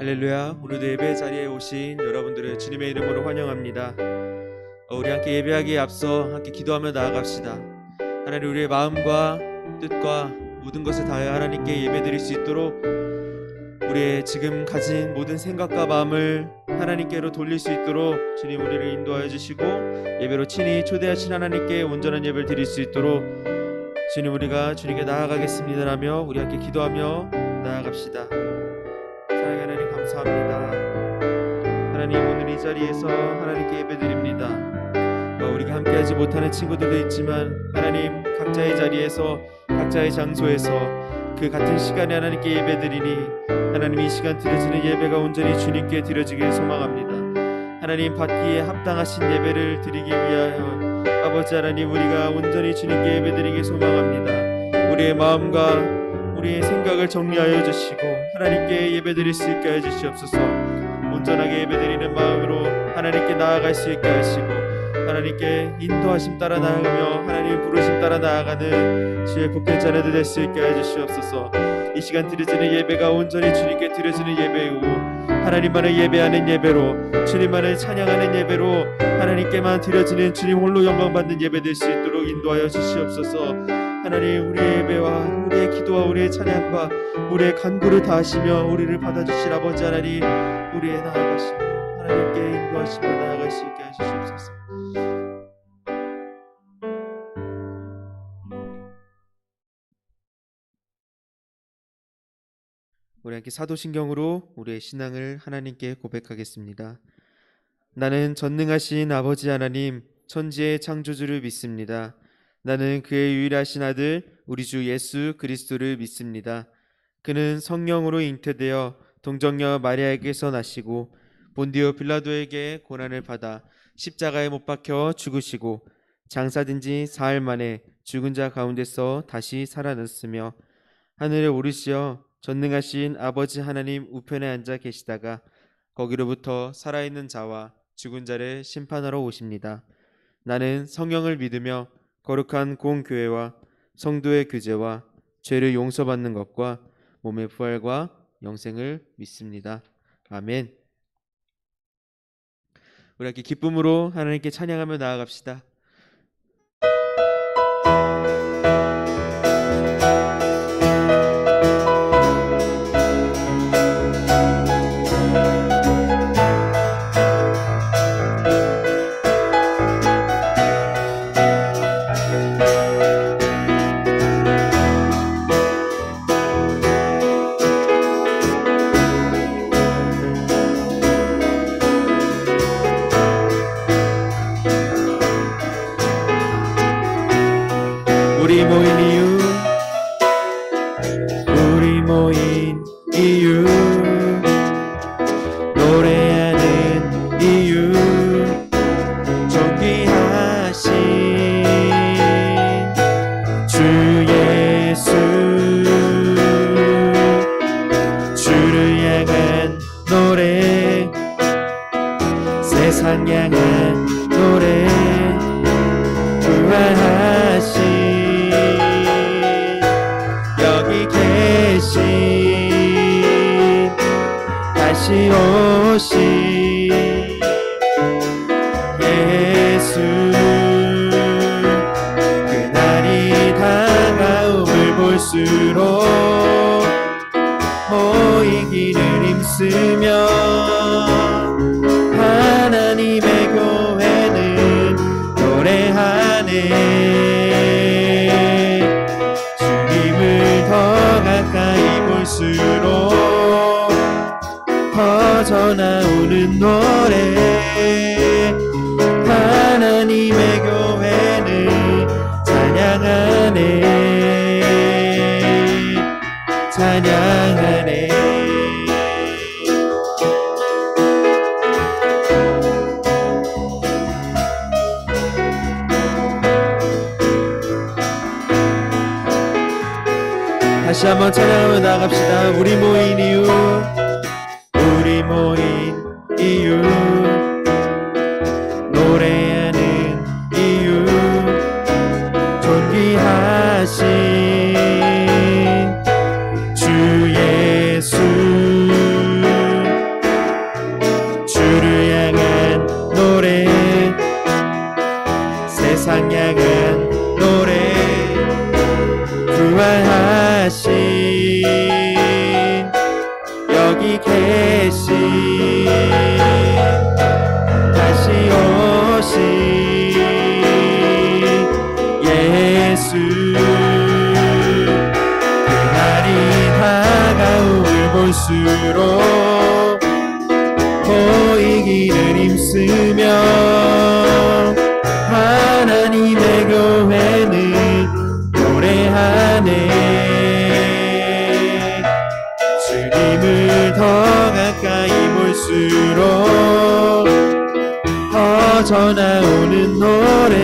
할렐루야. 오늘도 예배 자리에 오신 여러분들을 주님의 이름으로 환영합니다. 우리 함께 예배하기에 앞서 함께 기도하며 나아갑시다. 하나님, 우리의 마음과 뜻과 모든 것을 다하여 하나님께 예배드릴 수 있도록 우리의 지금 가진 모든 생각과 마음을 하나님께로 돌릴 수 있도록 주님 우리를 인도하여 주시고, 예배로 친히 초대하신 하나님께 온전한 예배를 드릴 수 있도록 주님, 우리가 주님께 나아가겠습니다라며 우리 함께 기도하며 나아갑시다. 사랑의 하나님, 감사합니다. 하나님, 오늘 이 자리에서 하나님께 예배드립니다. 우리가 함께하지 못하는 친구들도 있지만 하나님, 각자의 자리에서 각자의 장소에서 그 같은 시간에 하나님께 예배드리니 하나님, 이 시간 드려지는 예배가 온전히 주님께 드려지길 소망합니다. 하나님, 받기에 합당하신 예배를 드리기 위하여 아버지 하나님, 우리가 온전히 주님께 예배드리길 소망합니다. 우리의 마음과 우리의 생각을 정리하여 주시고 하나님께 예배드릴 수 있게 해주시옵소서. 온전하게 예배드리는 마음으로 하나님께 나아갈 수 있게 하시고, 하나님께 인도하심 따라 나아가며 하나님 부르심 따라 나아가는 주의 복된 자녀들 될 수 있게 해주시옵소서. 이 시간 드려지는 예배가 온전히 주님께 드려지는 예배이고 하나님만을 예배하는 예배로, 주님만을 찬양하는 예배로 하나님께만 드려지는 주님 홀로 영광받는 예배 될 수 있도록 인도하여 주시옵소서. 하나님, 우리의 예배와 우리의 기도와 우리의 찬양과 우리의 간구를 다하시며 우리를 받아주실 아버지 하나님, 우리의 나아가시며 하나님께 인도하시며 나아갈 수 있게 해주시옵소서. 우리 함께 사도신경으로 우리의 신앙을 하나님께 고백하겠습니다. 나는 전능하신 아버지 하나님, 천지의 창조주를 믿습니다. 나는 그의 유일하신 아들 우리 주 예수 그리스도를 믿습니다. 그는 성령으로 잉태되어 동정녀 마리아에게서 나시고 본디오 빌라도에게 고난을 받아 십자가에 못 박혀 죽으시고 장사된 지 사흘 만에 죽은 자 가운데서 다시 살아났으며 하늘에 오르시어 전능하신 아버지 하나님 우편에 앉아 계시다가 거기로부터 살아있는 자와 죽은 자를 심판하러 오십니다. 나는 성령을 믿으며 거룩한 공교회와 성도의 교제와 죄를 용서받는 것과 몸의 부활과 영생을 믿습니다. 아멘. 우리 함께 기쁨으로 하나님께 찬양하며 나아갑시다. 우리 모인 이유 노래하는 이유 존귀하신 주 예수, 주를 향한 노래, 세상 향한 노래, 부활하신 여기 계신 다시 오신 예수, 그날이 다가옴을 볼수록 모이기를 힘쓰며 하나님의 교회는 노래하네. 가까이 볼수록 퍼져나오는 노래, 하나님의 교회는 찬양하네, 찬양하네. 다시 한번 찬양하며 나갑시다. 우리 모인 이유, 우리 모인 이유 노래하는 이유 존귀하신 주 예수, 하신 여기 계신 다시 오신 예수 그날이 다가옴을 볼수록 보이기를 힘쓰며 하나님의 교회는 노래하네 주님을 더 가까이 볼수록 퍼져나오는 노래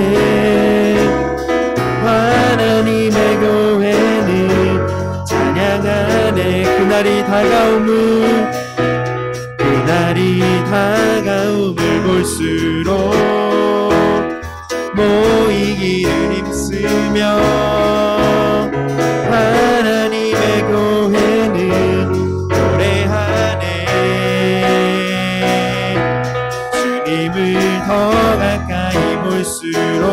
하나님의 교회는 찬양하네 그날이 다가옴을 볼수록 모이기를 힘쓰며 하나님의 교회는 노래하네 주님을 더 가까이 볼수록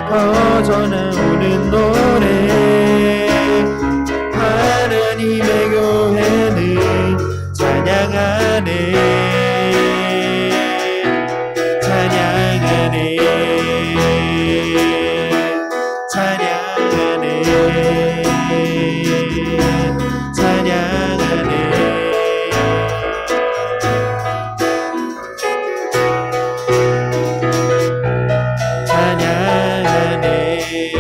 퍼져나오는 노래 하나님의 교회는 찬양하네 찬양하네 찬양하네 찬양하네 찬양하네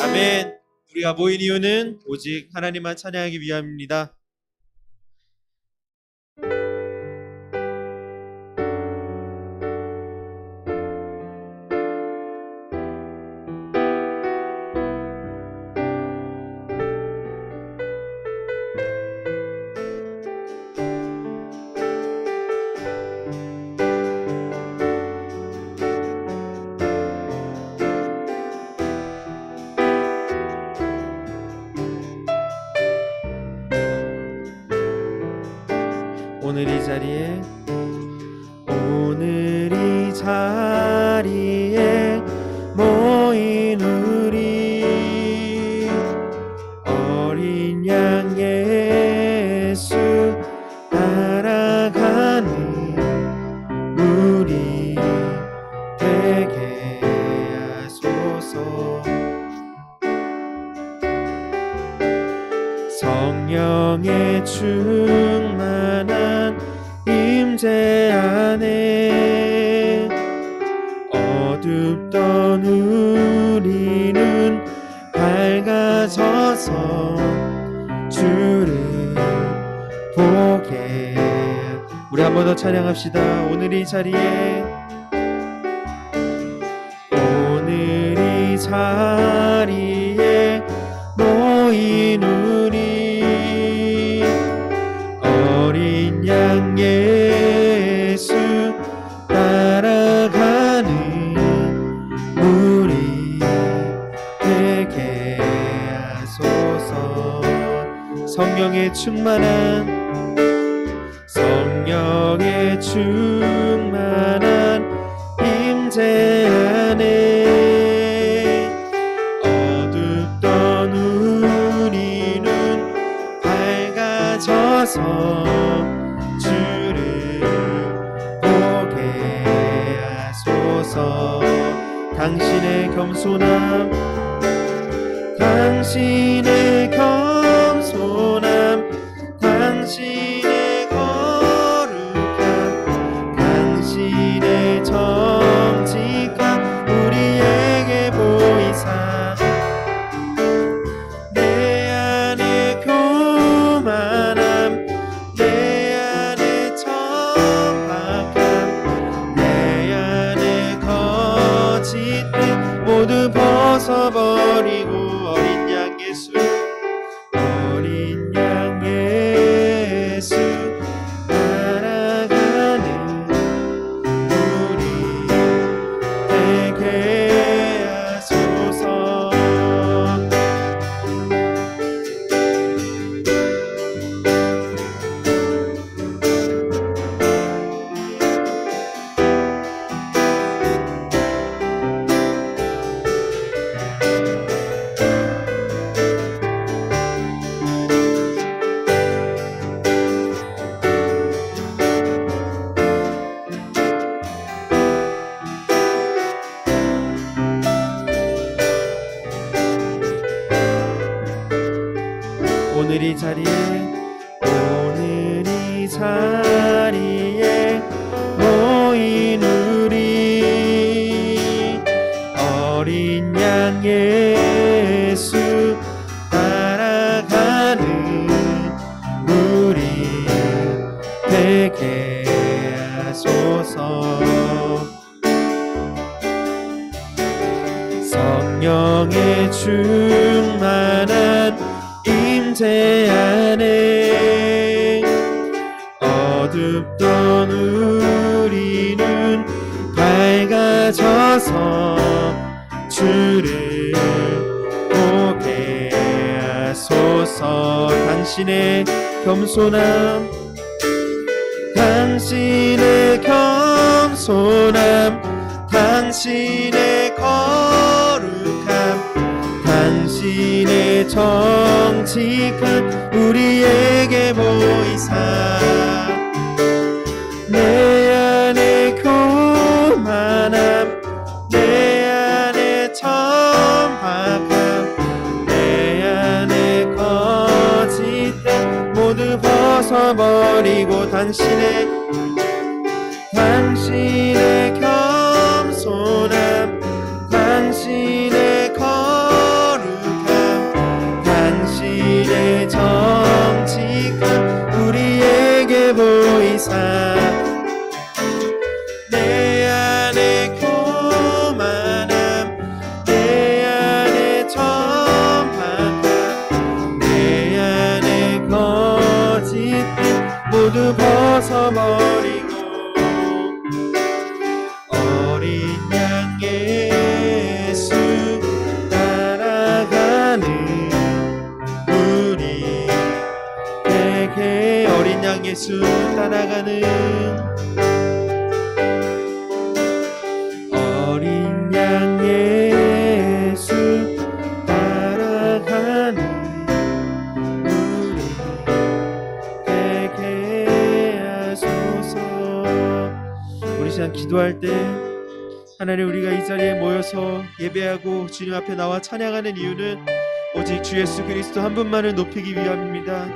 아멘. 우리가 모인 이유는 오직 하나님만 찬양하기 위함입니다. 오늘 이 자리에 모인 우리 어린 양 예수 따라가는 우리 되게 하소서 성령의 충만한 임재 안에 어둡던 우리는 밝아져서 주를 보게 우리 한 번 더 찬양합시다. 오늘 이 자리에 모인 우리 어린 양 예수 따라가는 우리 되게 하소서 성령의 충만한 임재 안에 어둡던 우리는 밝아져서 주를 보게 하소서 당신의 겸손함 당신의 거룩함 당신의 정직함 우리에게 보이사 내 안에 교만함 내 안에 천박함 내 안에 거짓됨 모두 벗어버리고 어린 양 예수 따라가는 우리 되게 하소서 오늘 이 자리에 모인 우리 어린 양 예수 따라가는 우리 되게 하소서. 성령의 충만한 임재 안에 어둡던 우리는 밝아져서 주를 보게 하소서. 당신의 겸손함, 당신의 거룩함, 당신의 정직함 우리에게 보이사 내 안에 교만함, 내 안에 천박함, 내 안에 거짓됨 모두 벗어버리고 당신의 겸손함, 당신의 거룩함, 당신의 정직함 우리에게 보이사 내 안에 교만함, 내 안에 천박함, 내 안에 거짓됨 모두 벗어버리고 어린 양 예수 따라가는 우리 되게 어린 양 예수 따라가는 어린 양 예수 따라가는 우리 되게 하소서. 우리 시간 기도할 때 하나님, 우리가 이 자리에 모여서 예배하고 주님 앞에 나와 찬양하는 이유는 오직 주 예수 그리스도 한 분만을 높이기 위함입니다.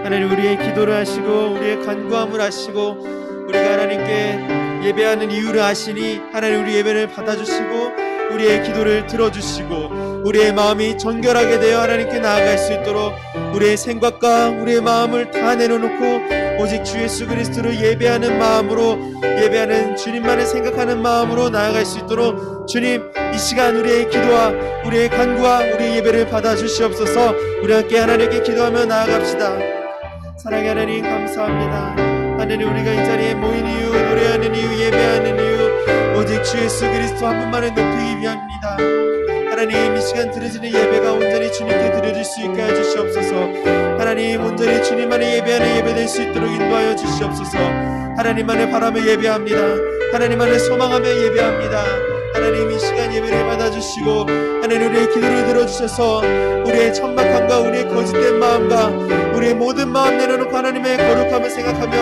하나님, 우리의 기도를 하시고 우리의 간구함을 아시고 우리가 하나님께 예배하는 이유를 아시니 하나님 우리 예배를 받아주시고 우리의 기도를 들어주시고 우리의 마음이 정결하게 되어 하나님께 나아갈 수 있도록 우리의 생각과 우리의 마음을 다 내려놓고 오직 주 예수 그리스도를 예배하는 마음으로, 예배하는 주님만을 생각하는 마음으로 나아갈 수 있도록 주님, 이 시간 우리의 기도와 우리의 간구와 우리의 예배를 받아주시옵소서. 우리 함께 하나님께 기도하며 나아갑시다. 사랑의 하나님, 감사합니다. 하나님, 우리가 이 자리에 모인 이유, 노래하는 이유, 예배하는 이유 오직 주 예수 그리스도 한 분만을 높이기 위함입니다. 하나님, 이 시간 드려지는 예배가 온전히 주님께 드려질 수 있게 해주시옵소서. 하나님, 온전히 주님만의 예배하는 예배될 수 있도록 인도하여 주시옵소서. 하나님만을 바라며 예배합니다. 하나님만을 소망하며 예배합니다. 하나님, 이 시간 예배를 받아주시고 하나님, 우리의 기도를 들어주셔서 우리의 천박함과 우리의 거짓된 마음과 우리의 모든 마음 내려놓고 하나님의 거룩함을 생각하며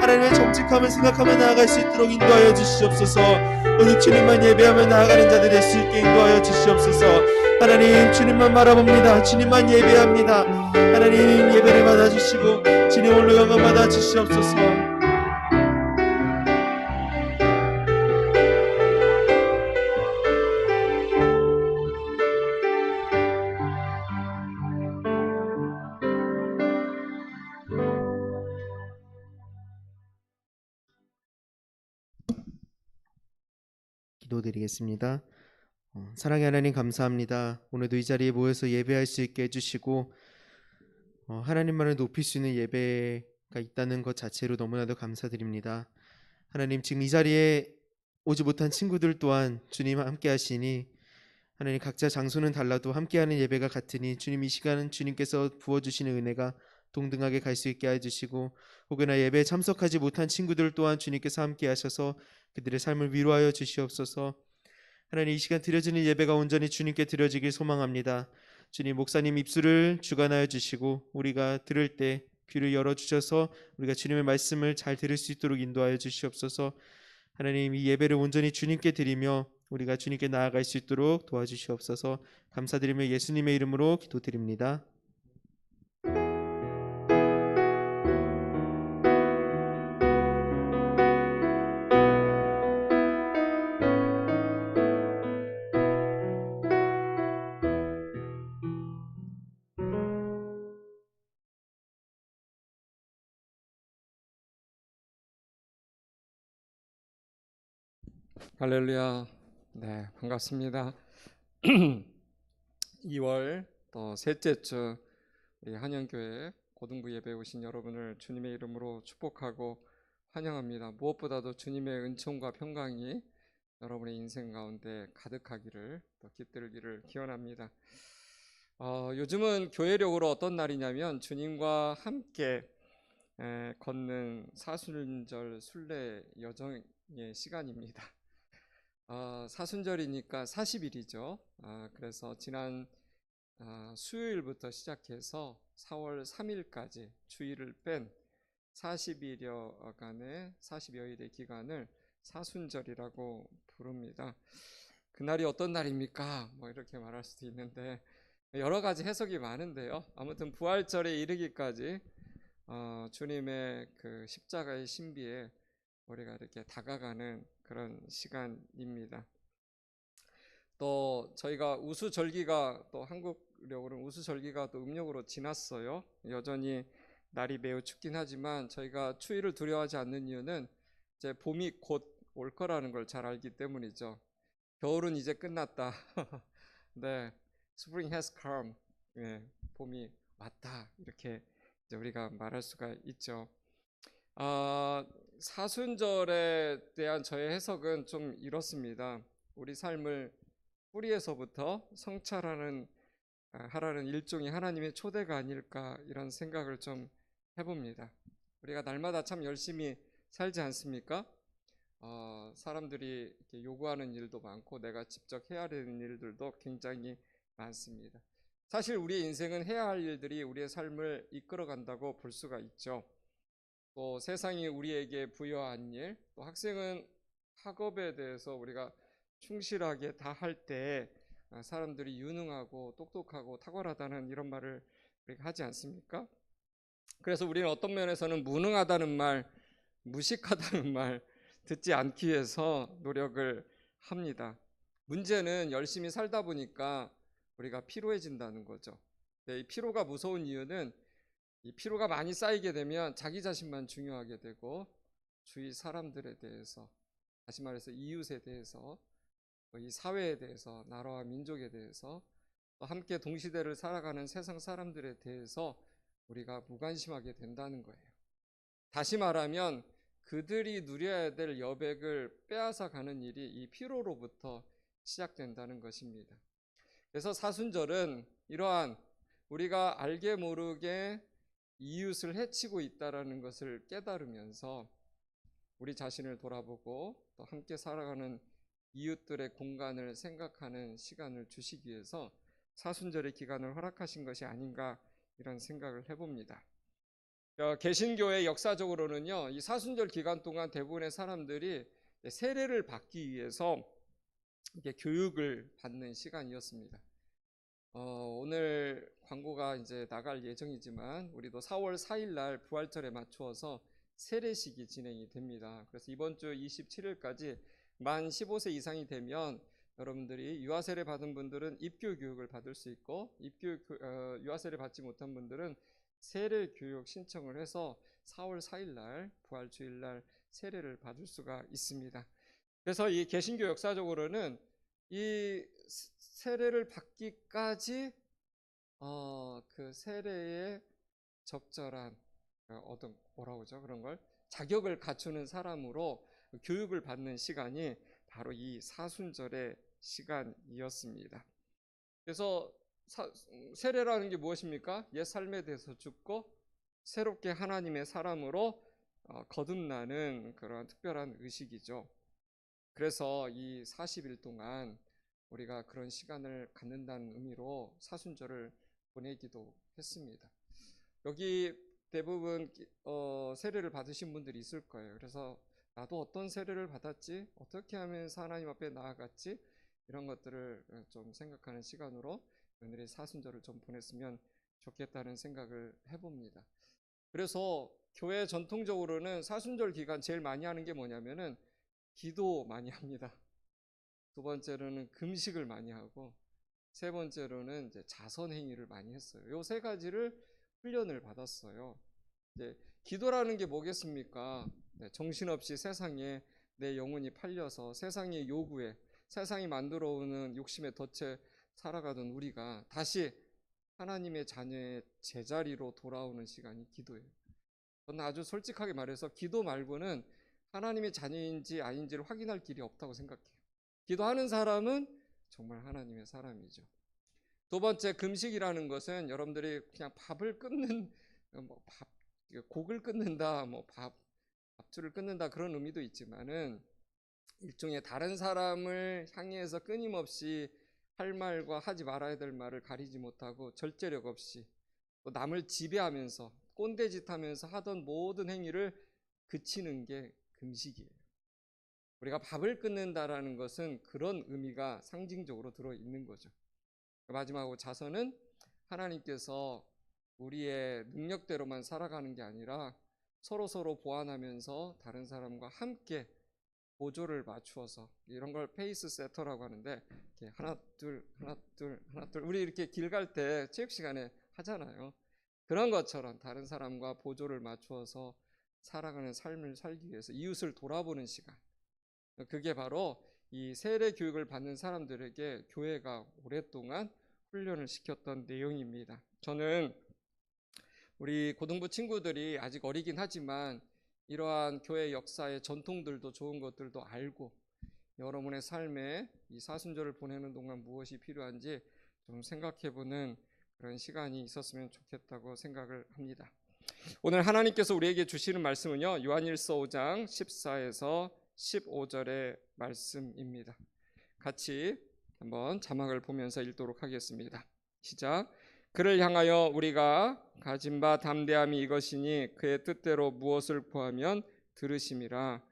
하나님의 정직함을 생각하며 나아갈 수 있도록 인도하여 주시옵소서. 오늘 주님만 예배하며 나아가는 자들 될 수 있게 인도하여 주시옵소서. 하나님, 주님만 바라봅니다. 주님만 예배합니다. 하나님, 예배를 받아주시고 주님 홀로 영광 받아주시옵소서. 기도드리겠습니다. 사랑의 하나님, 감사합니다. 오늘도 이 자리에 모여서 예배할 수 있게 해주시고 하나님만을 높일 수 있는 예배가 있다는 것 자체로 너무나도 감사드립니다. 하나님, 지금 이 자리에 오지 못한 친구들 또한 주님 함께 하시니 하나님, 각자 장소는 달라도 함께하는 예배가 같으니 주님, 이 시간은 주님께서 부어주시는 은혜가 동등하게 갈 수 있게 해주시고 혹여나 예배에 참석하지 못한 친구들 또한 주님께서 함께 하셔서 그들의 삶을 위로하여 주시옵소서. 하나님, 이 시간 드려지는 예배가 온전히 주님께 드려지길 소망합니다. 주님, 목사님 입술을 주관하여 주시고 우리가 들을 때 귀를 열어주셔서 우리가 주님의 말씀을 잘 들을 수 있도록 인도하여 주시옵소서. 하나님, 이 예배를 온전히 주님께 드리며 우리가 주님께 나아갈 수 있도록 도와주시옵소서. 감사드리며 예수님의 이름으로 기도드립니다. 할렐루야. 네, 반갑습니다. 2월 또 셋째 주 우리 한영교회 고등부 예배 오신 여러분을 주님의 이름으로 축복하고 환영합니다. 무엇보다도 주님의 은총과 평강이 여러분의 인생 가운데 가득하기를 또 깃들기를 기원합니다. 요즘은 교회력으로 어떤 날이냐면 주님과 함께 걷는 사순절 순례 여정의 시간입니다. 사순절이니까 40일이죠. 그래서 지난 수요일부터 시작해서 4월 3일까지 주일을 뺀 40일여간의 40여일의 기간을 사순절이라고 부릅니다. 그날이 어떤 날입니까? 뭐 이렇게 말할 수도 있는데 여러 가지 해석이 많은데요. 아무튼 부활절에 이르기까지 주님의 그 십자가의 신비에 우리가 이렇게 다가가는 그런 시간입니다. 또 저희가 우수절기가 또 한국력으로는 우수절기가 또 음력으로 지났어요. 여전히 날이 매우 춥긴 하지만 저희가 추위를 두려워하지 않는 이유는 이제 봄이 곧 올 거라는 걸 잘 알기 때문이죠. 겨울은 이제 끝났다. 네, Spring has come. 네, 봄이 왔다. 이렇게 이제 우리가 말할 수가 있죠. 사순절에 대한 저의 해석은 좀 이렇습니다. 우리 삶을 뿌리에서부터 성찰하는 하라는 일종의 하나님의 초대가 아닐까 이런 생각을 좀 해봅니다. 우리가 날마다 참 열심히 살지 않습니까? 사람들이 이렇게 요구하는 일도 많고 내가 직접 해야 되는 일들도 굉장히 많습니다. 사실 우리의 인생은 해야 할 일들이 우리의 삶을 이끌어 간다고 볼 수가 있죠. 또 세상이 우리에게 부여한 일, 또 학생은 학업에 대해서 우리가 충실하게 다 할 때 사람들이 유능하고 똑똑하고 탁월하다는 이런 말을 우리가 하지 않습니까? 그래서 우리는 어떤 면에서는 무능하다는 말, 무식하다는 말 듣지 않기 위해서 노력을 합니다. 문제는 열심히 살다 보니까 우리가 피로해진다는 거죠. 이 피로가 무서운 이유는 이 피로가 많이 쌓이게 되면 자기 자신만 중요하게 되고 주위 사람들에 대해서, 다시 말해서 이웃에 대해서, 이 사회에 대해서, 나라와 민족에 대해서, 또 함께 동시대를 살아가는 세상 사람들에 대해서 우리가 무관심하게 된다는 거예요. 다시 말하면 그들이 누려야 될 여백을 빼앗아 가는 일이 이 피로로부터 시작된다는 것입니다. 그래서 사순절은 이러한 우리가 알게 모르게 이웃을 해치고 있다는 것을 깨달으면서 우리 자신을 돌아보고 또 함께 살아가는 이웃들의 공간을 생각하는 시간을 주시기 위해서 사순절의 기간을 허락하신 것이 아닌가 이런 생각을 해봅니다. 개신교의 역사적으로는요, 이 사순절 기간 동안 대부분의 사람들이 세례를 받기 위해서 이렇게 교육을 받는 시간이었습니다. 오늘 광고가 이제 나갈 예정이지만 우리도 4월 4일 날 부활절에 맞추어서 세례식이 진행이 됩니다. 그래서 이번 주 27일까지 만 15세 이상이 되면 여러분들이 유아세례 받은 분들은 입교 교육을 받을 수 있고 유아세례 받지 못한 분들은 세례 교육 신청을 해서 4월 4일 날 부활주일 날 세례를 받을 수가 있습니다. 그래서 이 개신교 역사적으로는 이 세례를 받기까지 그 세례에 적절한 어떤 뭐라고 하죠? 그런 걸 자격을 갖추는 사람으로 교육을 받는 시간이 바로 이 사순절의 시간이었습니다. 그래서 세례라는 게 무엇입니까? 옛 삶에 대해서 죽고 새롭게 하나님의 사람으로 거듭나는 그런 특별한 의식이죠. 그래서 이 40일 동안 우리가 그런 시간을 갖는다는 의미로 사순절을 보내기도 했습니다. 여기 대부분 세례를 받으신 분들이 있을 거예요. 그래서 나도 어떤 세례를 받았지? 어떻게 하면서 하나님 앞에 나아갔지? 이런 것들을 좀 생각하는 시간으로 오늘의 사순절을 좀 보냈으면 좋겠다는 생각을 해봅니다. 그래서 교회 전통적으로는 사순절 기간 제일 많이 하는 게 뭐냐면은 기도 많이 합니다. 두 번째로는 금식을 많이 하고 세 번째로는 이제 자선 행위를 많이 했어요. 요 세 가지를 훈련을 받았어요. 이제 기도라는 게 뭐겠습니까? 정신없이 세상에 내 영혼이 팔려서 세상의 요구에, 세상이 만들어 오는 욕심에 덫에 살아가던 우리가 다시 하나님의 자녀의 제자리로 돌아오는 시간이 기도예요. 저는 아주 솔직하게 말해서 기도 말고는 하나님의 자녀인지 아닌지를 확인할 길이 없다고 생각해요. 기도하는 사람은 정말 하나님의 사람이죠. 두 번째, 금식이라는 것은 여러분들이 그냥 밥을 끊는, 곡을 끊는다, 밥줄을 끊는다, 그런 의미도 있지만은 일종의 다른 사람을 향해서 끊임없이 할 말과 하지 말아야 될 말을 가리지 못하고 절제력 없이 또 남을 지배하면서 꼰대짓 하면서 하던 모든 행위를 그치는 게 금식이에요. 우리가 밥을 끊는다라는 것은 그런 의미가 상징적으로 들어있는 거죠. 마지막으로 자선은 하나님께서 우리의 능력대로만 살아가는 게 아니라 서로 보완하면서 다른 사람과 함께 보조를 맞추어서, 이런 걸 페이스 세터라고 하는데, 이렇게 하나 둘 우리 이렇게 길 갈 때 체육 시간에 하잖아요. 그런 것처럼 다른 사람과 보조를 맞추어서 살아가는 삶을 살기 위해서 이웃을 돌아보는 시간, 그게 바로 이 세례 교육을 받는 사람들에게 교회가 오랫동안 훈련을 시켰던 내용입니다. 저는 우리 고등부 친구들이 아직 어리긴 하지만 이러한 교회 역사의 전통들도 좋은 것들도 알고 여러분의 삶에 이 사순절을 보내는 동안 무엇이 필요한지 좀 생각해보는 그런 시간이 있었으면 좋겠다고 생각을 합니다. 오늘 하나님께서 우리에게 주시는 말씀은요, 요한일서 5장 14에서 15절의 말씀입니다. 같이 한번 자막을 보면서 읽도록 하겠습니다. 시작. 그를 향하여 우리가 가진 바 담대함이 이것이니 그의 뜻대로 무엇을 구하면 들으심이라.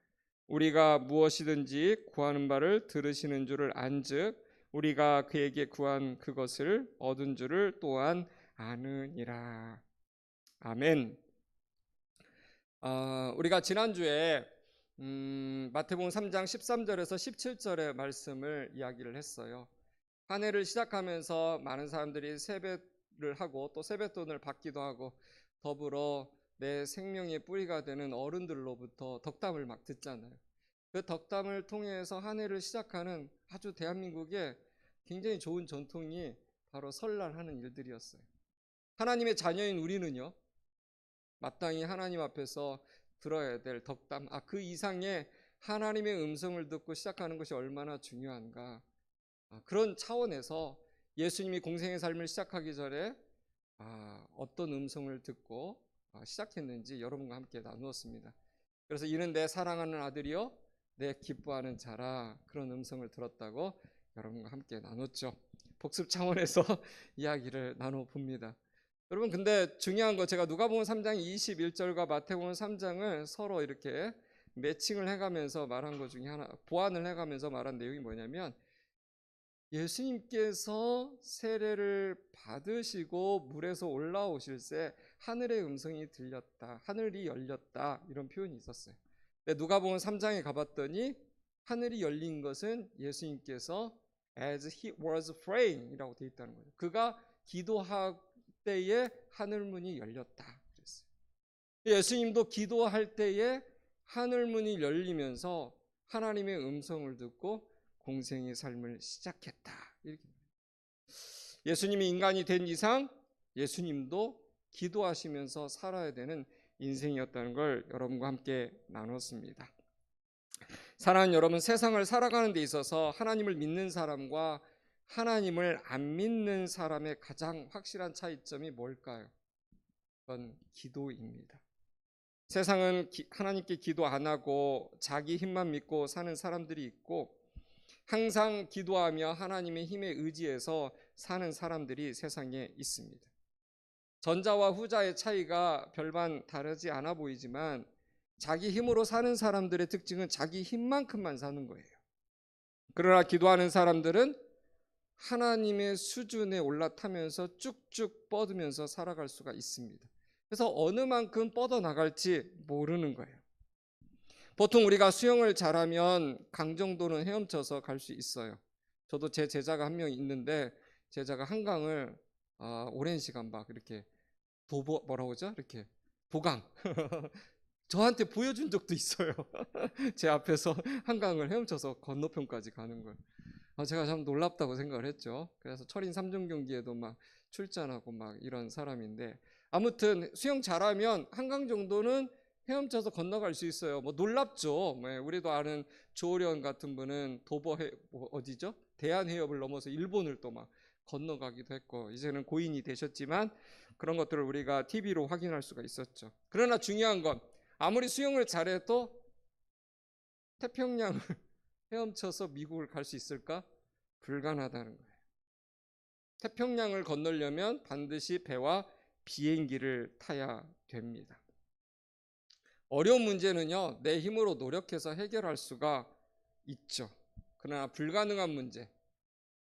우리가 무엇이든지 구하는 바를 들으시는 줄을 안즉 우리가 그에게 구한 그것을 얻은 줄을 또한 아느니라. 아멘. 우리가 지난주에 마태복음 3장 13절에서 17절의 말씀을 이야기를 했어요. 한 해를 시작하면서 많은 사람들이 세배를 하고 또 세뱃돈을 받기도 하고 더불어 내 생명의 뿌리가 되는 어른들로부터 덕담을 막 듣잖아요. 그 덕담을 통해서 한 해를 시작하는 아주 대한민국의 굉장히 좋은 전통이 바로 설날하는 일들이었어요. 하나님의 자녀인 우리는요, 마땅히 하나님 앞에서 들어야 될 덕담, 그 이상의 하나님의 음성을 듣고 시작하는 것이 얼마나 중요한가. 그런 차원에서 예수님이 공생의 삶을 시작하기 전에 어떤 음성을 듣고 시작했는지 여러분과 함께 나누었습니다. 그래서 이는 내 사랑하는 아들이요 내 기뻐하는 자라, 그런 음성을 들었다고 여러분과 함께 나눴죠. 복습 차원에서 이야기를 나눠봅니다. 여러분, 근데 중요한 거, 제가 누가복음 3장 21절과 마태복음 3장을 서로 이렇게 매칭을 해가면서 말한 것 중에 하나, 보완을 해가면서 말한 내용이 뭐냐면, 예수님께서 세례를 받으시고 물에서 올라오실 때 하늘의 음성이 들렸다, 하늘이 열렸다, 이런 표현이 있었어요. 근데 누가복음 3장에 가봤더니 하늘이 열린 것은 예수님께서 as he was praying 이라고 되어 있다는 거예요. 그가 기도할 때에 하늘문이 열렸다 그랬어요. 예수님도 기도할 때에 하늘문이 열리면서 하나님의 음성을 듣고 공생의 삶을 시작했다, 이렇게. 예수님이 인간이 된 이상 예수님도 기도하시면서 살아야 되는 인생이었다는 걸 여러분과 함께 나눴습니다. 사랑하는 여러분, 세상을 살아가는 데 있어서 하나님을 믿는 사람과 하나님을 안 믿는 사람의 가장 확실한 차이점이 뭘까요? 그건 기도입니다. 세상은 하나님께 기도 안 하고 자기 힘만 믿고 사는 사람들이 있고, 항상 기도하며 하나님의 힘에 의지해서 사는 사람들이 세상에 있습니다. 전자와 후자의 차이가 별반 다르지 않아 보이지만 자기 힘으로 사는 사람들의 특징은 자기 힘만큼만 사는 거예요. 그러나 기도하는 사람들은 하나님의 수준에 올라타면서 쭉쭉 뻗으면서 살아갈 수가 있습니다. 그래서 어느 만큼 뻗어나갈지 모르는 거예요. 보통 우리가 수영을 잘하면 강정도는 헤엄쳐서 갈 수 있어요. 저도 제 제자가 한 명 있는데, 제자가 한강을 오랜 시간 막 이렇게 뭐라고 하죠? 이렇게 도강 저한테 보여준 적도 있어요. 제 앞에서 한강을 헤엄쳐서 건너편까지 가는 걸. 제가 참 놀랍다고 생각을 했죠. 그래서 철인 3종 경기에도 막 출전하고 막 이런 사람인데, 아무튼 수영 잘하면 한강 정도는 헤엄쳐서 건너갈 수 있어요. 뭐 놀랍죠. 우리도 아는 조오련 같은 분은 어디죠? 대한해협을 넘어서 일본을 또 막 건너가기도 했고, 이제는 고인이 되셨지만 그런 것들을 우리가 TV로 확인할 수가 있었죠. 그러나 중요한 건 아무리 수영을 잘해도 태평양을 헤엄쳐서 미국을 갈 수 있을까? 불가능하다는 거예요. 태평양을 건너려면 반드시 배와 비행기를 타야 됩니다. 어려운 문제는요, 내 힘으로 노력해서 해결할 수가 있죠. 그러나 불가능한 문제,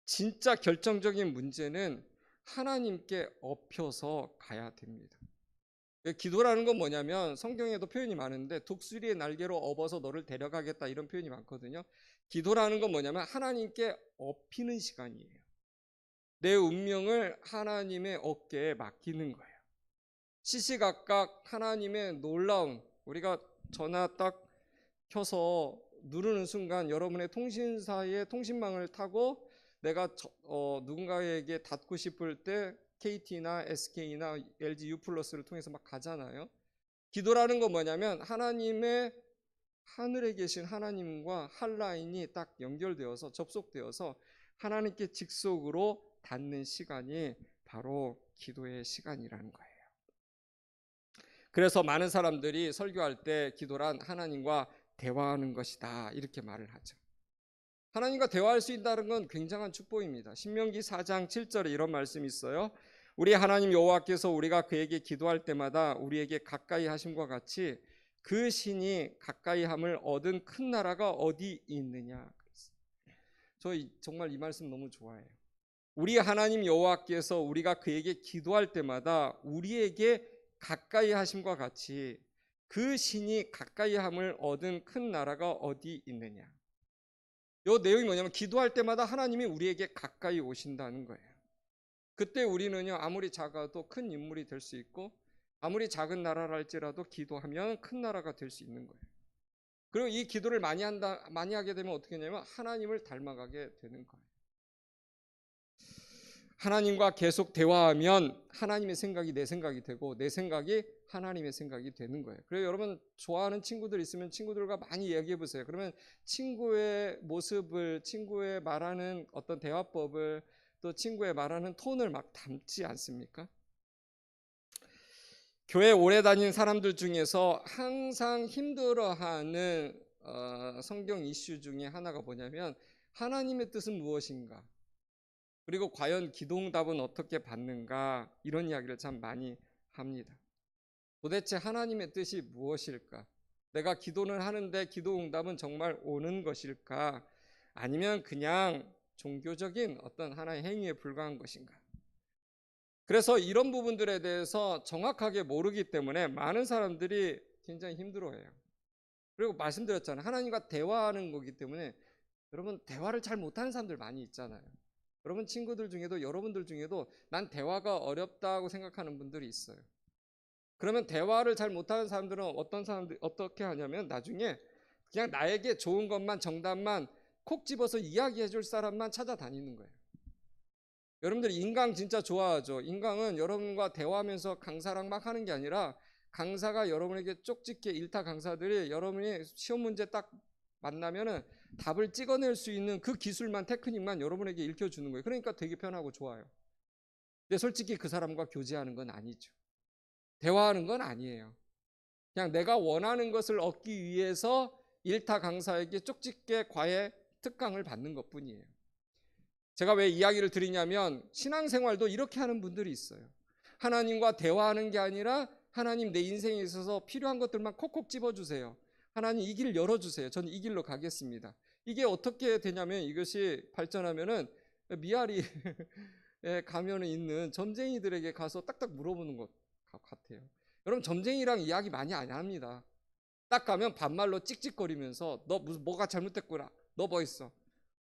진짜 결정적인 문제는 하나님께 엎혀서 가야 됩니다. 기도라는 건 뭐냐면, 성경에도 표현이 많은데 독수리의 날개로 업어서 너를 데려가겠다, 이런 표현이 많거든요. 기도라는 건 뭐냐면 하나님께 엎이는 시간이에요. 내 운명을 하나님의 어깨에 맡기는 거예요. 시시각각 하나님의 놀라운, 우리가 전화 딱 켜서 누르는 순간 여러분의 통신사의 통신망을 타고 내가 누군가에게 닿고 싶을 때 KT나 SK나 LG U+를 통해서 막 가잖아요. 기도라는 건 뭐냐면 하나님의, 하늘에 계신 하나님과 한 라인이 딱 연결되어서 접속되어서 하나님께 직속으로 닿는 시간이 바로 기도의 시간이라는 거예요. 그래서 많은 사람들이 설교할 때 기도란 하나님과 대화하는 것이다, 이렇게 말을 하죠. 하나님과 대화할 수 있다는 건 굉장한 축복입니다. 신명기 4장 7절에 이런 말씀이 있어요. 우리 하나님 여호와께서 우리가 그에게 기도할 때마다 우리에게 가까이 하심과 같이 그 신이 가까이 함을 얻은 큰 나라가 어디 있느냐. 저 정말 이 말씀 너무 좋아해요. 우리 하나님 여호와께서 우리가 그에게 기도할 때마다 우리에게 가까이 하심과 같이 그 신이 가까이 함을 얻은 큰 나라가 어디 있느냐. 이 내용이 뭐냐면 기도할 때마다 하나님이 우리에게 가까이 오신다는 거예요. 그때 우리는요, 아무리 작아도 큰 인물이 될 수 있고 아무리 작은 나라라 할지라도 기도하면 큰 나라가 될 수 있는 거예요. 그리고 이 기도를 많이 하게 되면 어떻게 되냐면 하나님을 닮아가게 되는 거예요. 하나님과 계속 대화하면 하나님의 생각이 내 생각이 되고 내 생각이 하나님의 생각이 되는 거예요. 그래서 여러분 좋아하는 친구들 있으면 친구들과 많이 이야기해 보세요. 그러면 친구의 모습을, 친구의 말하는 어떤 대화법을, 또 친구의 말하는 톤을 막 담지 않습니까? 교회 오래 다닌 사람들 중에서 항상 힘들어하는 성경 이슈 중에 하나가 뭐냐면 하나님의 뜻은 무엇인가? 그리고 과연 기도응답은 어떻게 받는가? 이런 이야기를 참 많이 합니다. 도대체 하나님의 뜻이 무엇일까? 내가 기도는 하는데 기도응답은 정말 오는 것일까? 아니면 그냥 종교적인 어떤 하나의 행위에 불과한 것인가? 그래서 이런 부분들에 대해서 정확하게 모르기 때문에 많은 사람들이 굉장히 힘들어해요. 그리고 말씀드렸잖아요. 하나님과 대화하는 거기 때문에 여러분 대화를 잘 못하는 사람들 많이 있잖아요. 여러분 친구들 중에도, 여러분들 중에도 난 대화가 어렵다고 생각하는 분들이 있어요. 그러면 대화를 잘 못하는 사람들은 어떤 사람들 어떻게 하냐면 나중에 그냥 나에게 좋은 것만, 정답만 콕 집어서 이야기해 줄 사람만 찾아다니는 거예요. 여러분들 인강 진짜 좋아하죠. 인강은 여러분과 대화하면서 강사랑 막 하는 게 아니라 강사가 여러분에게 쪽집게, 일타 강사들이 여러분이 시험 문제 딱 만나면은 답을 찍어낼 수 있는 그 기술만, 테크닉만 여러분에게 읽혀주는 거예요. 그러니까 되게 편하고 좋아요. 근데 솔직히 그 사람과 교제하는 건 아니죠. 대화하는 건 아니에요. 그냥 내가 원하는 것을 얻기 위해서 일타 강사에게 쪽집게 과외 특강을 받는 것 뿐이에요. 제가 왜 이야기를 드리냐면 신앙생활도 이렇게 하는 분들이 있어요. 하나님과 대화하는 게 아니라 하나님 내 인생에 있어서 필요한 것들만 콕콕 집어주세요. 하나님 이 길 열어주세요. 저는 이 길로 가겠습니다. 이게 어떻게 되냐면 이것이 발전하면은 미아리에 가면은 있는 점쟁이들에게 가서 딱딱 물어보는 것 같아요. 여러분 점쟁이랑 이야기 많이 안 합니다. 딱 가면 반말로 찍찍거리면서 너 뭐가 잘못됐구나. 너 뭐 있어?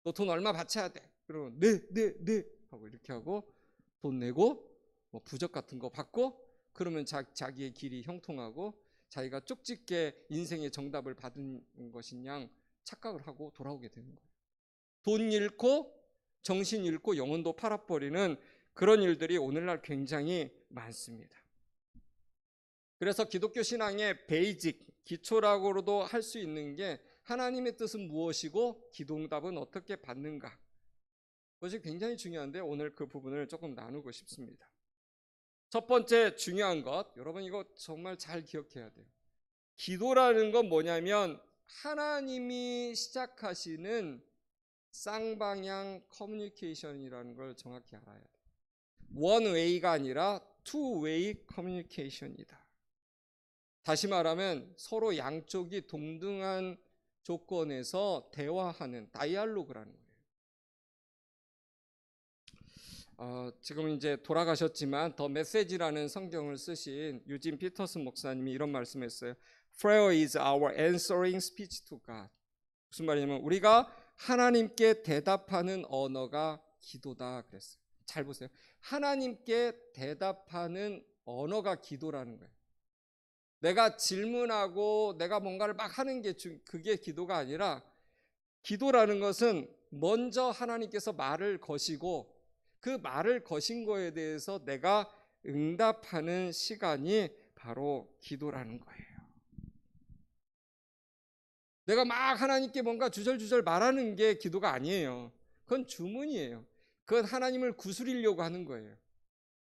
너 돈 얼마 바쳐야 돼. 그러면 네 하고 이렇게 하고 돈 내고 뭐 부적 같은 거 받고 그러면 자기의 길이 형통하고 자기가 쪽집게 인생의 정답을 받은 것인 양 착각을 하고 돌아오게 되는 거예요. 돈 잃고 정신 잃고 영혼도 팔아버리는 그런 일들이 오늘날 굉장히 많습니다. 그래서 기독교 신앙의 베이직, 기초라고도 할 수 있는 게 하나님의 뜻은 무엇이고 기도응답은 어떻게 받는가. 그것이 굉장히 중요한데 오늘 그 부분을 조금 나누고 싶습니다. 첫 번째 중요한 것, 여러분 이거 정말 잘 기억해야 돼요. 기도라는 건 뭐냐면 하나님이 시작하시는 쌍방향 커뮤니케이션이라는 걸 정확히 알아야 돼요. 원 웨이가 아니라 투 웨이 커뮤니케이션이다. 다시 말하면 서로 양쪽이 동등한 조건에서 대화하는 다이알로그라는 거예요. 지금 이제 돌아가셨지만 더 메시지라는 성경을 쓰신 유진 피터슨 목사님이 이런 말씀했어요. Prayer is our answering speech to God. 무슨 말이냐면 우리가 하나님께 대답하는 언어가 기도다 그랬어요. 잘 보세요. 하나님께 대답하는 언어가 기도라는 거예요. 내가 질문하고 내가 뭔가를 막 하는 게 그게 기도가 아니라 기도라는 것은 먼저 하나님께서 말을 거시고 그 말을 거신 거에 대해서 내가 응답하는 시간이 바로 기도라는 거예요. 내가 막 하나님께 뭔가 주절주절 말하는 게 기도가 아니에요. 그건 주문이에요. 그건 하나님을 구스리려고 하는 거예요.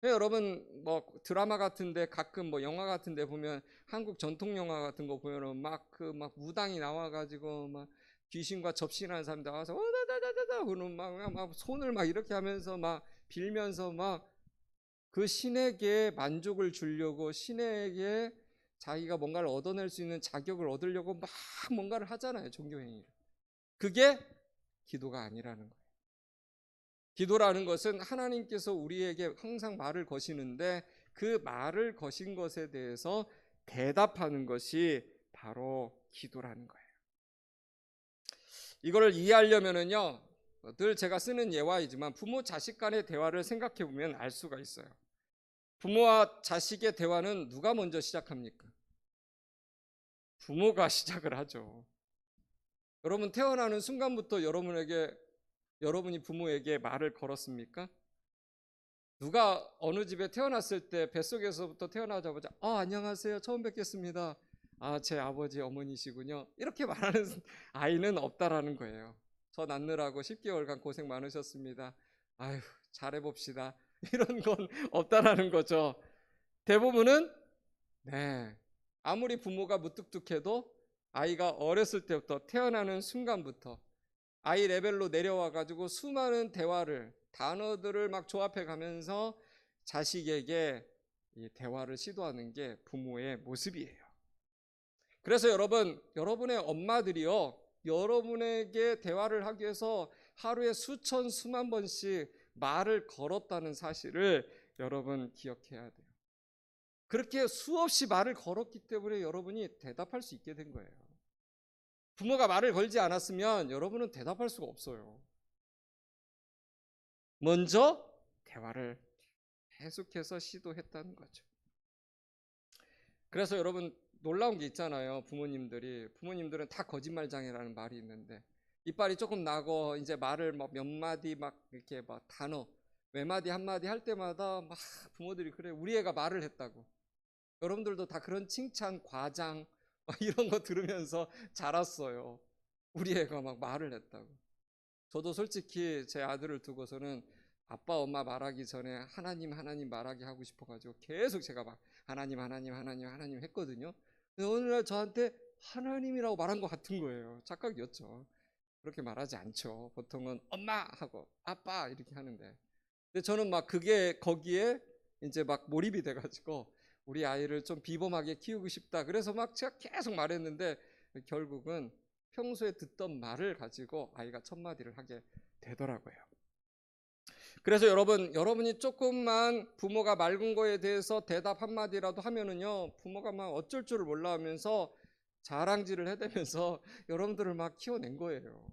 여러분 뭐 드라마 같은데 가끔 뭐 영화 같은데 보면 한국 전통 영화 같은 거 보면은 막 무당이 나와가지고 막 귀신과 접신하는 사람들 나와서 다다다다다 그러면 막 손을 막 이렇게 하면서 막 빌면서 막 그 신에게 만족을 주려고 신에게 자기가 뭔가를 얻어낼 수 있는 자격을 얻으려고 막 뭔가를 하잖아요. 종교행위를. 그게 기도가 아니라는 거예요. 기도라는 것은 하나님께서 우리에게 항상 말을 거시는데 그 말을 거신 것에 대해서 대답하는 것이 바로 기도라는 거예요. 이거를 이해하려면은요, 늘 제가 쓰는 예화이지만 부모 자식 간의 대화를 생각해 보면 알 수가 있어요. 부모와 자식의 대화는 누가 먼저 시작합니까? 부모가 시작을 하죠. 여러분 태어나는 순간부터 여러분이 부모에게 말을 걸었습니까? 누가 어느 집에 태어났을 때 뱃속에서부터 태어나자마자 안녕하세요. 처음 뵙겠습니다. 제 아버지 어머니시군요. 이렇게 말하는 아이는 없다라는 거예요. 저 낳느라고 10개월간 고생 많으셨습니다. 아유, 잘해봅시다. 이런 건 없다라는 거죠. 대부분은 아무리 부모가 무뚝뚝해도 아이가 어렸을 때부터 태어나는 순간부터 아이 레벨로 내려와 가지고 수많은 단어들을 막 조합해 가면서 자식에게 이 대화를 시도하는 게 부모의 모습이에요. 그래서 여러분의 엄마들이요, 여러분에게 대화를 하기 위해서 하루에 수만 번씩 말을 걸었다는 사실을 여러분 기억해야 돼요. 그렇게 수없이 말을 걸었기 때문에 여러분이 대답할 수 있게 된 거예요. 부모가 말을 걸지 않았으면 여러분은 대답할 수가 없어요. 먼저 대화를 계속해서 시도했다는 거죠. 그래서 여러분 놀라운 게 있잖아요. 부모님들은 다 거짓말장애라는 말이 있는데 이빨이 조금 나고 이제 말을 몇 마디 이렇게 단어 몇 마디 한 마디 할 때마다 막 부모들이 그래 우리 애가 말을 했다고. 여러분들도 다 그런 칭찬 과장 이런 거 들으면서 자랐어요. 우리 애가 막 말을 했다고. 저도 솔직히 제 아들을 두고서는 아빠 엄마 말하기 전에 하나님 말하게 하고 싶어가지고 계속 제가 막 하나님 했거든요. 근데 어느 날 저한테 하나님이라고 말한 것 같은 거예요. 착각이었죠. 그렇게 말하지 않죠. 보통은 엄마 하고 아빠 이렇게 하는데. 근데 저는 막 거기에 이제 막 몰입이 돼가지고 우리 아이를 좀 비범하게 키우고 싶다. 그래서 막 제가 계속 말했는데 결국은 평소에 듣던 말을 가지고 아이가 첫 마디를 하게 되더라고요. 그래서 여러분이 조금만 부모가 맑은 거에 대해서 대답 한마디라도 하면은요, 부모가 막 어쩔 줄을 몰라 하면서 자랑질을 해대면서 여러분들을 막 키워낸 거예요.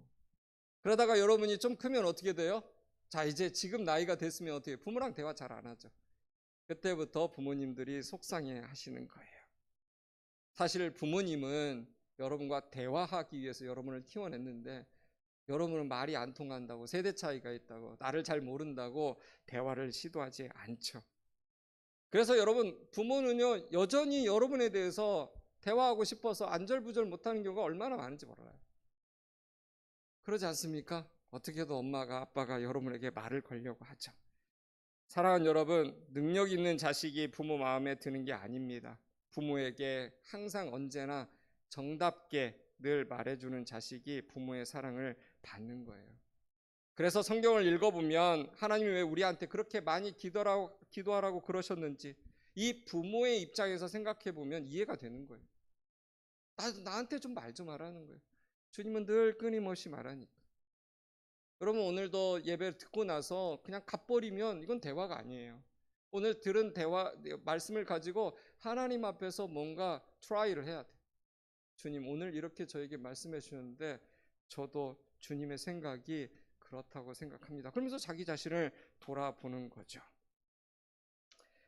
그러다가 여러분이 좀 크면 어떻게 돼요? 자, 이제 지금 나이가 됐으면 어떻게 해요? 부모랑 대화 잘 안 하죠. 그때부터 부모님들이 속상해 하시는 거예요. 사실 부모님은 여러분과 대화하기 위해서 여러분을 키워냈는데 여러분은 말이 안 통한다고, 세대 차이가 있다고, 나를 잘 모른다고 대화를 시도하지 않죠. 그래서 여러분, 부모는요 여전히 여러분에 대해서 대화하고 싶어서 안절부절 못하는 경우가 얼마나 많은지 몰라요. 그러지 않습니까? 어떻게 해도 엄마가 아빠가 여러분에게 말을 걸려고 하죠. 사랑하는 여러분, 능력 있는 자식이 부모 마음에 드는 게 아닙니다. 부모에게 항상 언제나 정답게 늘 말해주는 자식이 부모의 사랑을 받는 거예요. 그래서 성경을 읽어보면 하나님이 왜 우리한테 그렇게 많이 기도하라고 그러셨는지 이 부모의 입장에서 생각해보면 이해가 되는 거예요. 나한테 좀 말 좀 하라는 거예요. 주님은 늘 끊임없이 말하니까. 여러분, 오늘도 예배를 듣고 나서 그냥 갚버리면 이건 대화가 아니에요. 오늘 들은 말씀을 가지고 하나님 앞에서 뭔가 트라이를 해야 돼. 주님, 오늘 이렇게 저에게 말씀해 주셨는데 저도 주님의 생각이 그렇다고 생각합니다. 그러면서 자기 자신을 돌아보는 거죠.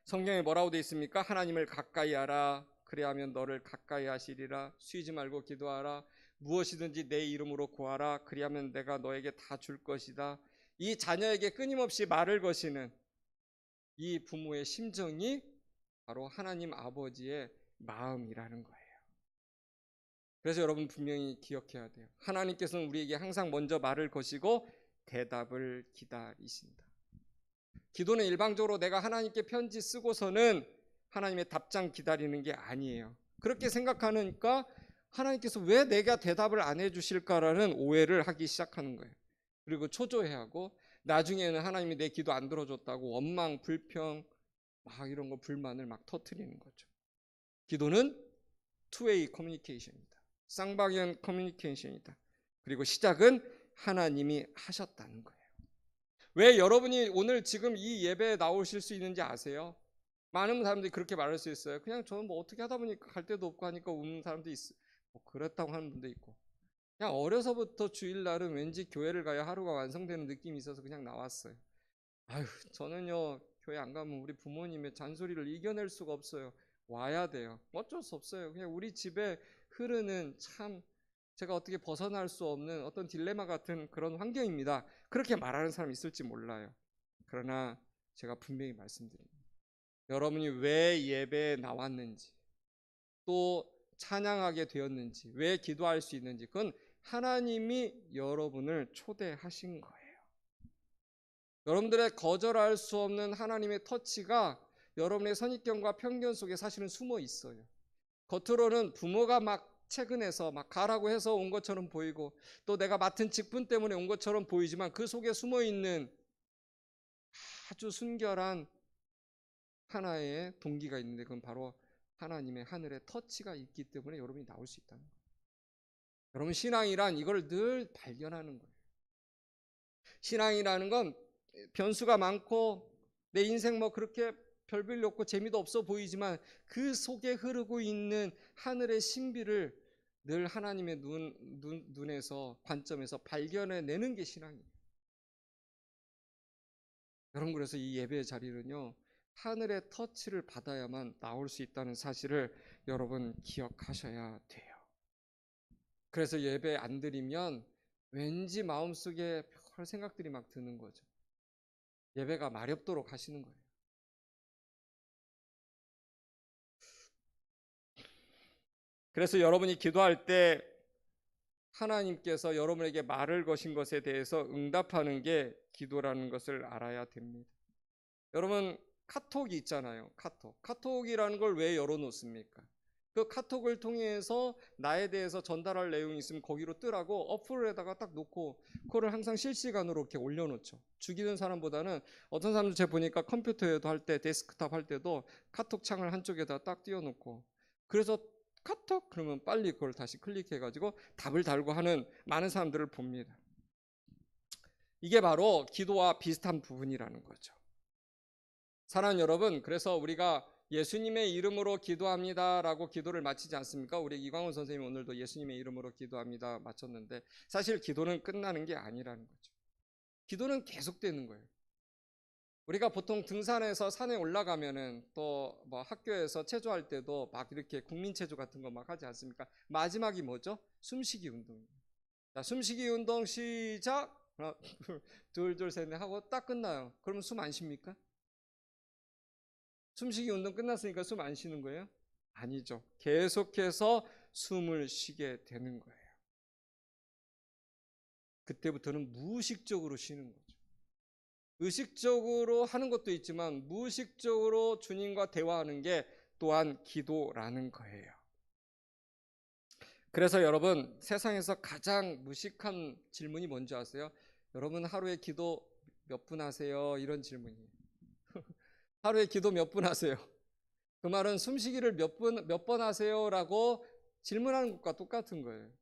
성경에 뭐라고 되어 있습니까? 하나님을 가까이 하라. 그래야하면 너를 가까이 하시리라. 쉬지 말고 기도하라. 무엇이든지 내 이름으로 구하라. 그리하면 내가 너에게 다 줄 것이다. 이 자녀에게 끊임없이 말을 거시는 이 부모의 심정이 바로 하나님 아버지의 마음이라는 거예요. 그래서 여러분 분명히 기억해야 돼요. 하나님께서는 우리에게 항상 먼저 말을 거시고 대답을 기다리신다. 기도는 일방적으로 내가 하나님께 편지 쓰고서는 하나님의 답장 기다리는 게 아니에요. 그렇게 생각하니까 하나님께서 왜 내가 대답을 안 해주실까라는 오해를 하기 시작하는 거예요. 그리고 초조해하고 나중에는 하나님이 내 기도 안 들어줬다고 원망, 불평 막 이런 거 불만을 막 터뜨리는 거죠. 기도는 투웨이 커뮤니케이션입니다. 쌍방향 커뮤니케이션이다. 그리고 시작은 하나님이 하셨다는 거예요. 왜 여러분이 오늘 지금 이 예배에 나오실 수 있는지 아세요? 많은 사람들이 그렇게 말할 수 있어요. 그냥 저는 뭐 어떻게 하다 보니까 갈 데도 없고 하니까 오는 사람도 있어. 뭐 그렇다고 하는 분도 있고. 그냥 어려서부터 주일날은 왠지 교회를 가야 하루가 완성되는 느낌이 있어서 그냥 나왔어요. 아유, 저는요 교회 안 가면 우리 부모님의 잔소리를 이겨낼 수가 없어요. 와야 돼요. 어쩔 수 없어요. 그냥 우리 집에 흐르는 참 제가 어떻게 벗어날 수 없는 어떤 딜레마 같은 그런 환경입니다. 그렇게 말하는 사람 있을지 몰라요. 그러나 제가 분명히 말씀드립니다. 여러분이 왜 예배에 나왔는지, 또 찬양하게 되었는지, 왜 기도할 수 있는지, 그건 하나님이 여러분을 초대하신 거예요. 여러분들의 거절할 수 없는 하나님의 터치가 여러분의 선입견과 편견 속에 사실은 숨어 있어요. 겉으로는 부모가 막 최근에서 막 가라고 해서 온 것처럼 보이고 또 내가 맡은 직분 때문에 온 것처럼 보이지만 그 속에 숨어 있는 아주 순결한 하나의 동기가 있는데 그건 바로 하나님의 하늘의 터치가 있기 때문에 여러분이 나올 수 있다는 거예요. 여러분, 신앙이란 이걸 늘 발견하는 거예요. 신앙이라는 건 변수가 많고 내 인생 뭐 그렇게 별볼일 없고 재미도 없어 보이지만 그 속에 흐르고 있는 하늘의 신비를 늘 하나님의 눈에서 관점에서 발견해내는 게 신앙이에요. 여러분, 그래서 이 예배의 자리는요 하늘의 터치를 받아야만 나올 수 있다는 사실을 여러분 기억하셔야 돼요. 그래서 예배 안 드리면 왠지 마음속에 별 생각들이 막 드는 거죠. 예배가 마렵도록 하시는 거예요. 그래서 여러분이 기도할 때 하나님께서 여러분에게 말을 거신 것에 대해서 응답하는 게 기도라는 것을 알아야 됩니다. 여러분, 카톡이 있잖아요. 카톡이라는 걸 왜 열어놓습니까? 그 카톡을 통해서 나에 대해서 전달할 내용이 있으면 거기로 뜨라고 어플에다가 딱 놓고 그거를 항상 실시간으로 이렇게 올려놓죠. 죽이는 사람보다는 어떤 사람들 제가 보니까 컴퓨터에도 할 때 데스크탑 할 때도 카톡 창을 한쪽에다 딱 띄워놓고 그래서 카톡 그러면 빨리 그걸 다시 클릭해가지고 답을 달고 하는 많은 사람들을 봅니다. 이게 바로 기도와 비슷한 부분이라는 거죠. 사랑하는 여러분, 그래서 우리가 예수님의 이름으로 기도합니다 라고 기도를 마치지 않습니까? 우리 이광훈 선생님이 오늘도 예수님의 이름으로 기도합니다 마쳤는데 사실 기도는 끝나는 게 아니라는 거죠. 기도는 계속되는 거예요. 우리가 보통 등산해서 산에 올라가면은 또 뭐 학교에서 체조할 때도 막 이렇게 국민체조 같은 거 막 하지 않습니까? 마지막이 뭐죠? 숨쉬기 운동입니다. 자, 숨쉬기 운동 시작. 하나, 둘, 셋, 넷 하고 딱 끝나요. 그러면 숨 안 쉽니까? 숨쉬기 운동 끝났으니까 숨 안 쉬는 거예요? 아니죠. 계속해서 숨을 쉬게 되는 거예요. 그때부터는 무의식적으로 쉬는 거죠. 의식적으로 하는 것도 있지만 무의식적으로 주님과 대화하는 게 또한 기도라는 거예요. 그래서 여러분, 세상에서 가장 무식한 질문이 뭔지 아세요? 여러분 하루에 기도 몇 분 하세요? 이런 질문이에요. 하루에 기도 몇 분 하세요? 그 말은 숨쉬기를 몇 번 하세요? 라고 질문하는 것과 똑같은 거예요.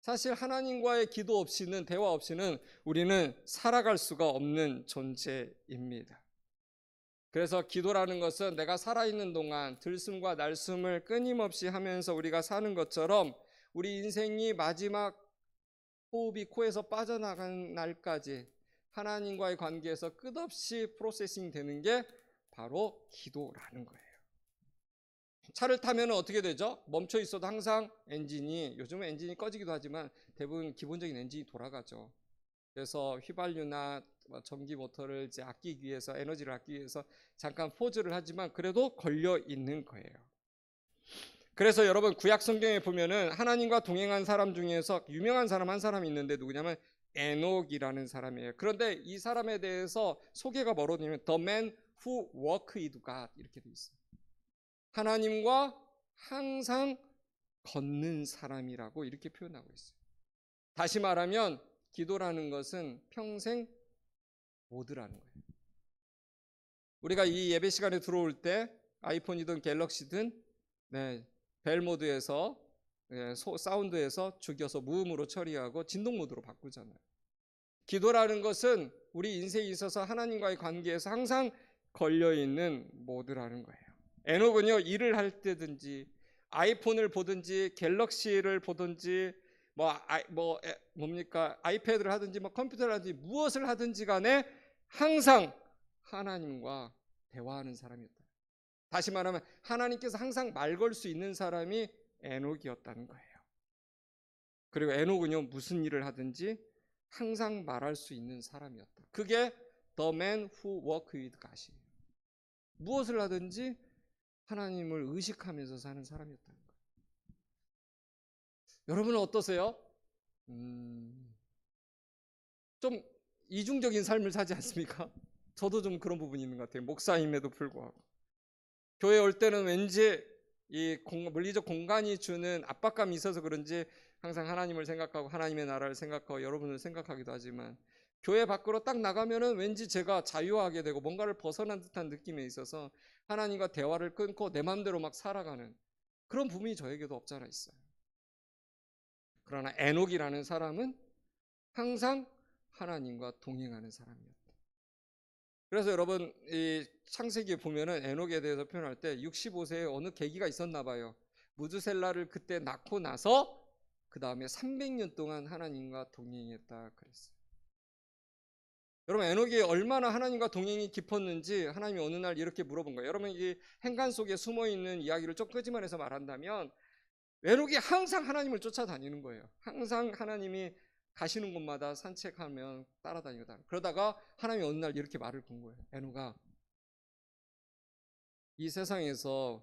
사실 하나님과의 기도 없이는, 대화 없이는 우리는 살아갈 수가 없는 존재입니다. 그래서 기도라는 것은 내가 살아있는 동안 들숨과 날숨을 끊임없이 하면서 우리가 사는 것처럼 우리 인생이 마지막 호흡이 코에서 빠져나가는 날까지 하나님과의 관계에서 끝없이 프로세싱 되는 게 바로 기도라는 거예요. 차를 타면 어떻게 되죠? 멈춰 있어도 항상 엔진이, 요즘은 엔진이 꺼지기도 하지만 대부분 기본적인 엔진이 돌아가죠. 그래서 휘발유나 전기 모터를 이제 아끼기 위해서, 에너지를 아끼기 위해서 잠깐 포즈를 하지만 그래도 걸려 있는 거예요. 그래서 여러분, 구약 성경에 보면은 하나님과 동행한 사람 중에서 유명한 사람 한 사람이 있는데 누구냐면 에녹이라는 사람이에요. 그런데 이 사람에 대해서 소개가 뭐냐면 The man who walked with God 이렇게 돼 있어요. 하나님과 항상 걷는 사람이라고 이렇게 표현하고 있어요. 다시 말하면 기도라는 것은 평생 모드라는 거예요. 우리가 이 예배 시간에 들어올 때 아이폰이든 갤럭시든 벨 모드에서 사운드에서 죽여서 무음으로 처리하고 진동 모드로 바꾸잖아요. 기도라는 것은 우리 인생에 있어서 하나님과의 관계에서 항상 걸려있는 모드라는 거예요. 에녹은요, 일을 할 때든지 아이폰을 보든지 갤럭시를 보든지 아이패드를 하든지 컴퓨터를 하든지 무엇을 하든지 간에 항상 하나님과 대화하는 사람이었다. 다시 말하면 하나님께서 항상 말 걸 수 있는 사람이 에녹이었다는 거예요. 그리고 에녹은요, 무슨 일을 하든지 항상 말할 수 있는 사람이었다. 그게 The man who walked with God이에요. 무엇을 하든지 하나님을 의식하면서 사는 사람이었다는 거예요. 여러분은 어떠세요? 좀 이중적인 삶을 사지 않습니까? 저도 좀 그런 부분이 있는 것 같아요. 목사임에도 불구하고. 교회 올 때는 왠지 이 물리적 공간이 주는 압박감이 있어서 그런지 항상 하나님을 생각하고 하나님의 나라를 생각하고 여러분을 생각하기도 하지만 교회 밖으로 딱 나가면은 왠지 제가 자유하게 되고 뭔가를 벗어난 듯한 느낌에 있어서 하나님과 대화를 끊고 내 마음대로 막 살아가는 그런 부분이 저에게도 없잖아 있어요. 그러나 에녹이라는 사람은 항상 하나님과 동행하는 사람이었다. 그래서 여러분, 이 창세기에 보면은 에녹에 대해서 표현할 때 65세에 어느 계기가 있었나 봐요. 무드셀라를 그때 낳고 나서 그 다음에 300년 동안 하나님과 동행했다 그랬어요. 여러분, 에녹이 얼마나 하나님과 동행이 깊었는지 하나님이 어느 날 이렇게 물어본 거예요. 여러분, 이 행간 속에 숨어있는 이야기를 좀 끄집어내서 말한다면 에녹이 항상 하나님을 쫓아다니는 거예요. 항상 하나님이 가시는 곳마다 산책하면 따라다니고 그러다가 하나님이 어느 날 이렇게 말을 건 거예요. 에녹아, 이 세상에서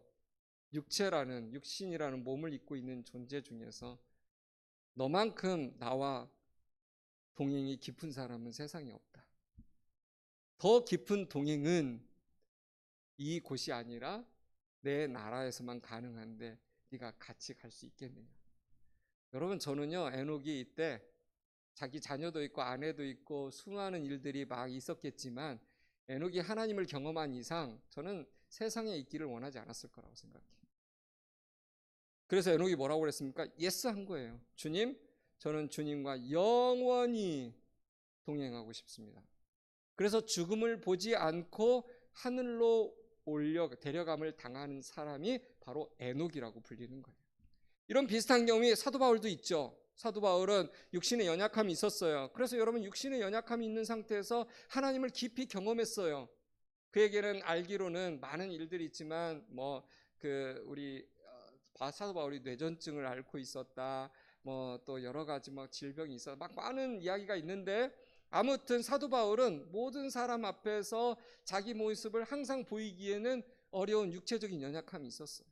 육신이라는 몸을 입고 있는 존재 중에서 너만큼 나와 동행이 깊은 사람은 세상에 없다. 더 깊은 동행은 이 곳이 아니라 내 나라에서만 가능한데 네가 같이 갈 수 있겠느냐. 여러분, 저는요, 에녹이 이때 자기 자녀도 있고 아내도 있고 수많은 일들이 막 있었겠지만 에녹이 하나님을 경험한 이상 저는 세상에 있기를 원하지 않았을 거라고 생각해요. 그래서 에녹이 뭐라고 그랬습니까? 예스 한 거예요. 주님, 저는 주님과 영원히 동행하고 싶습니다. 그래서 죽음을 보지 않고 하늘로 데려감을 당하는 사람이 바로 에녹이라고 불리는 거예요. 이런 비슷한 경험이 사도 바울도 있죠. 사도 바울은 육신의 연약함이 있었어요. 그래서 여러분, 육신의 연약함이 있는 상태에서 하나님을 깊이 경험했어요. 그에게는 알기로는 많은 일들이 있지만 우리 사도 바울이 뇌전증을 앓고 있었다. 또 여러 가지 질병이 있어 막 많은 이야기가 있는데, 아무튼 사도 바울은 모든 사람 앞에서 자기 모습을 항상 보이기에는 어려운 육체적인 연약함이 있었어요.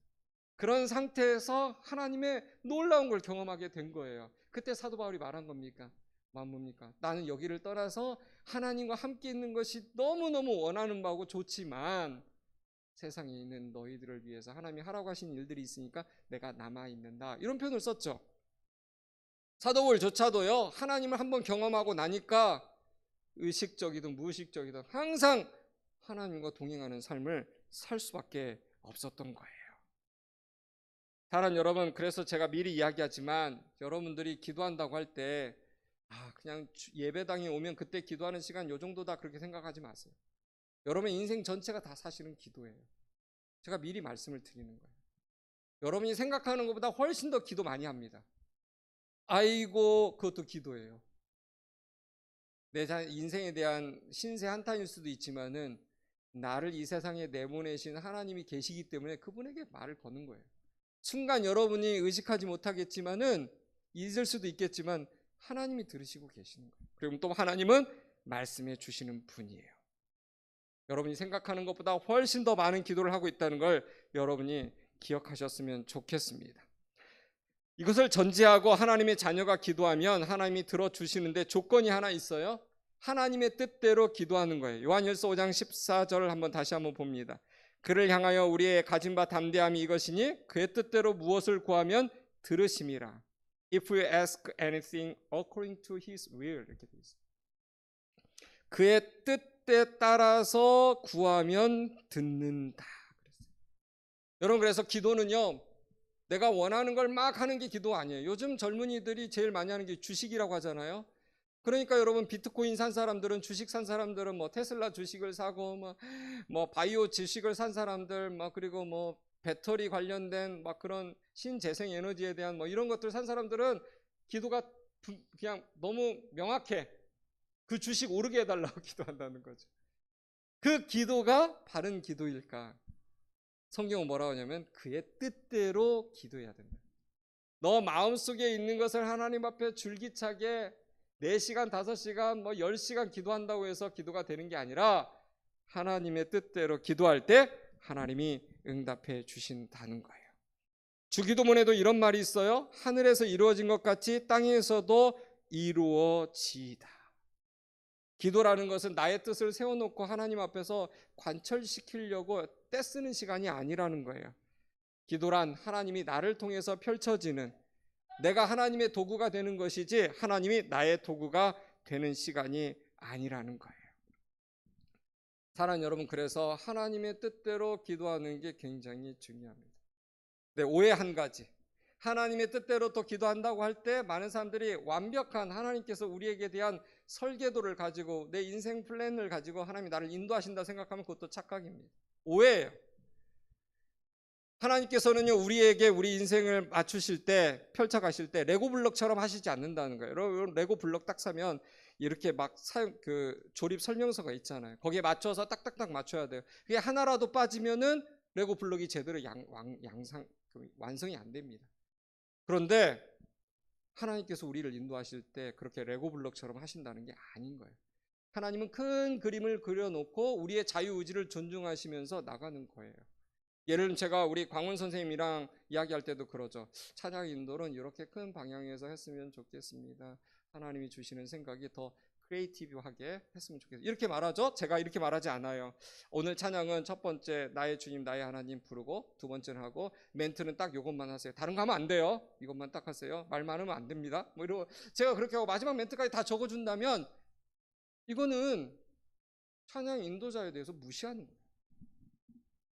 그런 상태에서 하나님의 놀라운 걸 경험하게 된 거예요. 그때 사도 바울이 말한 겁니까? 뭡니까? 나는 여기를 떠나서 하나님과 함께 있는 것이 너무너무 원하는 바고 좋지만 세상에 있는 너희들을 위해서 하나님이 하라고 하신 일들이 있으니까 내가 남아있는다, 이런 표현을 썼죠. 사도 바울조차도요, 하나님을 한번 경험하고 나니까 의식적이든 무의식적이든 항상 하나님과 동행하는 삶을 살 수밖에 없었던 거예요. 사랑하는 여러분, 그래서 제가 미리 이야기하지만 여러분들이 기도한다고 할 때 그냥 예배당에 오면 그때 기도하는 시간 요 정도다, 그렇게 생각하지 마세요. 여러분의 인생 전체가 다 사실은 기도예요. 제가 미리 말씀을 드리는 거예요. 여러분이 생각하는 것보다 훨씬 더 기도 많이 합니다. 아이고, 그것도 기도예요. 내 인생에 대한 신세 한탄일 수도 있지만은 나를 이 세상에 내보내신 하나님이 계시기 때문에 그분에게 말을 거는 거예요. 순간 여러분이 의식하지 못하겠지만은 잊을 수도 있겠지만 하나님이 들으시고 계시는 거예요. 그리고 또 하나님은 말씀해 주시는 분이에요. 여러분이 생각하는 것보다 훨씬 더 많은 기도를 하고 있다는 걸 여러분이 기억하셨으면 좋겠습니다. 이것을 전제하고 하나님의 자녀가 기도하면 하나님이 들어주시는데 조건이 하나 있어요. 하나님의 뜻대로 기도하는 거예요. 요한일서 5장 14절을 한번 다시 한번 봅니다. 그를 향하여 우리의 가진 바 담대함이 이것이니 그의 뜻대로 무엇을 구하면 들으심이라. If you ask anything according to his will, 이렇게 되어 있어요. 그의 뜻에 따라서 구하면 듣는다. 여러분, 그래서 기도는요, 내가 원하는 걸 막 하는 게 기도 아니에요. 요즘 젊은이들이 제일 많이 하는 게 주식이라고 하잖아요. 그러니까 여러분, 비트코인 산 사람들은, 주식 산 사람들은 테슬라 주식을 사고 바이오 주식을 산 사람들, 그리고 배터리 관련된 그런 신재생 에너지에 대한 이런 것들 산 사람들은 기도가 그냥 너무 명확해. 그 주식 오르게 해달라고 기도한다는 거죠. 그 기도가 바른 기도일까? 성경은 뭐라고 하냐면 그의 뜻대로 기도해야 된다. 너 마음속에 있는 것을 하나님 앞에 줄기차게 4시간, 5시간, 10시간 기도한다고 해서 기도가 되는 게 아니라 하나님의 뜻대로 기도할 때 하나님이 응답해 주신다는 거예요. 주기도문에도 이런 말이 있어요. 하늘에서 이루어진 것 같이 땅에서도 이루어지이다. 기도라는 것은 나의 뜻을 세워놓고 하나님 앞에서 관철시키려고 떼쓰는 시간이 아니라는 거예요. 기도란 하나님이 나를 통해서 펼쳐지는, 내가 하나님의 도구가 되는 것이지 하나님이 나의 도구가 되는 시간이 아니라는 거예요. 사랑하는 여러분, 그래서 하나님의 뜻대로 기도하는 게 굉장히 중요합니다. 네, 오해 한 가지. 하나님의 뜻대로 또 기도한다고 할 때 많은 사람들이 완벽한 하나님께서 우리에게 대한 설계도를 가지고 내 인생 플랜을 가지고 하나님이 나를 인도하신다 생각하면 그것도 착각입니다. 오해예요. 하나님께서는요, 우리에게 우리 인생을 맞추실 때, 펼쳐가실 때 레고 블록처럼 하시지 않는다는 거예요. 여러분, 레고 블록 딱 사면 이렇게 조립 설명서가 있잖아요. 거기에 맞춰서 딱딱딱 맞춰야 돼요. 그게 하나라도 빠지면은 레고 블록이 제대로 완성이 안 됩니다. 그런데 하나님께서 우리를 인도하실 때 그렇게 레고 블록처럼 하신다는 게 아닌 거예요. 하나님은 큰 그림을 그려놓고 우리의 자유의지를 존중하시면서 나가는 거예요. 예를 들면 제가 우리 광원 선생님이랑 이야기할 때도 그러죠. 찬양 인도는 이렇게 큰 방향에서 했으면 좋겠습니다. 하나님이 주시는 생각이 더 크리에이티브하게 했으면 좋겠어요. 이렇게 말하죠. 제가 이렇게 말하지 않아요. 오늘 찬양은 첫 번째 나의 주님 나의 하나님 부르고, 두 번째는 하고, 멘트는 딱 이것만 하세요. 다른 거 하면 안 돼요. 이것만 딱 하세요. 말 많으면 안 됩니다. 이러고 제가 그렇게 하고 마지막 멘트까지 다 적어준다면 이거는 찬양 인도자에 대해서 무시하는 거예요.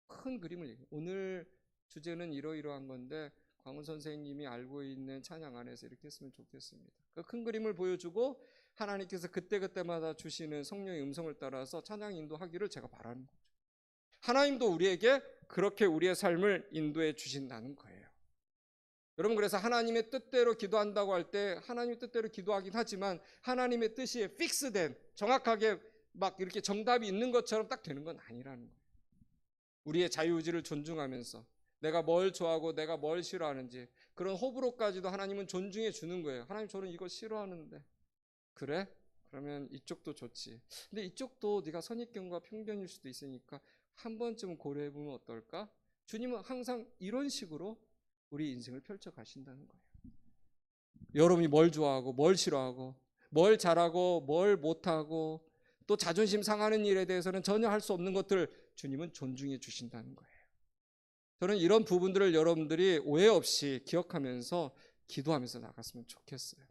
큰 그림을 얘기해요. 오늘 주제는 이러이러한 건데 광훈 선생님이 알고 있는 찬양 안에서 이렇게 했으면 좋겠습니다. 그 큰 그림을 보여주고 하나님께서 그때그때마다 주시는 성령의 음성을 따라서 찬양 인도하기를 제가 바라는 거죠. 하나님도 우리에게 그렇게 우리의 삶을 인도해 주신다는 거예요. 여러분, 그래서 하나님의 뜻대로 기도한다고 할 때 하나님의 뜻대로 기도하긴 하지만 하나님의 뜻이 픽스된, 정확하게 막 이렇게 정답이 있는 것처럼 딱 되는 건 아니라는 거예요. 우리의 자유의지를 존중하면서 내가 뭘 좋아하고 내가 뭘 싫어하는지 그런 호불호까지도 하나님은 존중해 주는 거예요. 하나님 저는 이거 싫어하는데 그래? 그러면 이쪽도 좋지. 근데 이쪽도 네가 선입견과 편견일 수도 있으니까 한 번쯤 고려해 보면 어떨까? 주님은 항상 이런 식으로 우리 인생을 펼쳐 가신다는 거예요. 여러분이 뭘 좋아하고 뭘 싫어하고 뭘 잘하고 뭘 못하고 또 자존심 상하는 일에 대해서는 전혀 할 수 없는 것들 주님은 존중해 주신다는 거예요. 저는 이런 부분들을 여러분들이 오해 없이 기억하면서 기도하면서 나갔으면 좋겠어요.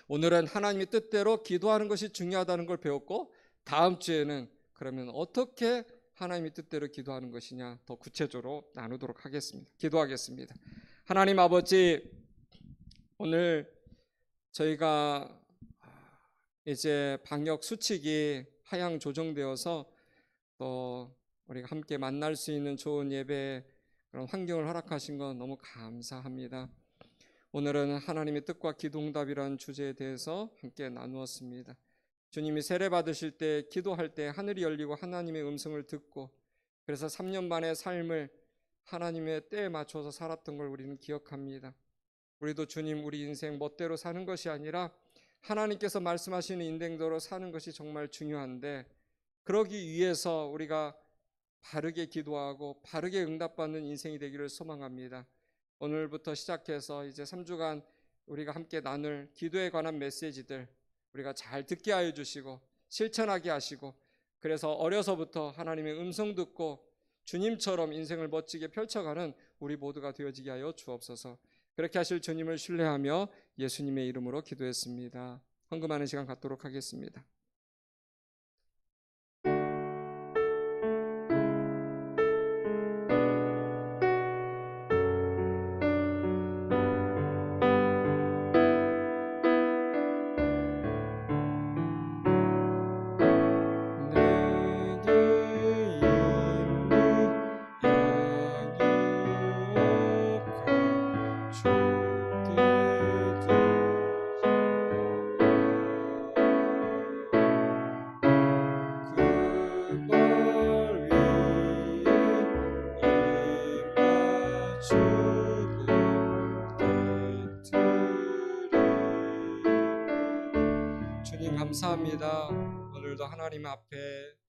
오늘은 하나님의 뜻대로 기도하는 것이 중요하다는 걸 배웠고 다음 주에는 그러면 어떻게 하나님의 뜻대로 기도하는 것이냐 더 구체적으로 나누도록 하겠습니다. 기도하겠습니다. 하나님 아버지, 오늘 저희가 이제 방역 수칙이 하향 조정되어서 또 우리가 함께 만날 수 있는 좋은 예배 그런 환경을 허락하신 건 너무 감사합니다. 오늘은 하나님의 뜻과 기도응답이라는 주제에 대해서 함께 나누었습니다. 주님이 세례 받으실 때 기도할 때 하늘이 열리고 하나님의 음성을 듣고 그래서 3년 반의 삶을 하나님의 때에 맞춰서 살았던 걸 우리는 기억합니다. 우리도 주님 우리 인생 멋대로 사는 것이 아니라 하나님께서 말씀하시는 인생대로 사는 것이 정말 중요한데 그러기 위해서 우리가 바르게 기도하고 바르게 응답받는 인생이 되기를 소망합니다. 오늘부터 시작해서 이제 3주간 우리가 함께 나눌 기도에 관한 메시지들 우리가 잘 듣게 하여 주시고 실천하게 하시고 그래서 어려서부터 하나님의 음성 듣고 주님처럼 인생을 멋지게 펼쳐가는 우리 모두가 되어지게 하여 주옵소서. 그렇게 하실 주님을 신뢰하며 예수님의 이름으로 기도했습니다. 헌금하는 시간 갖도록 하겠습니다. 주님 감사합니다. 오늘도 하나님 앞에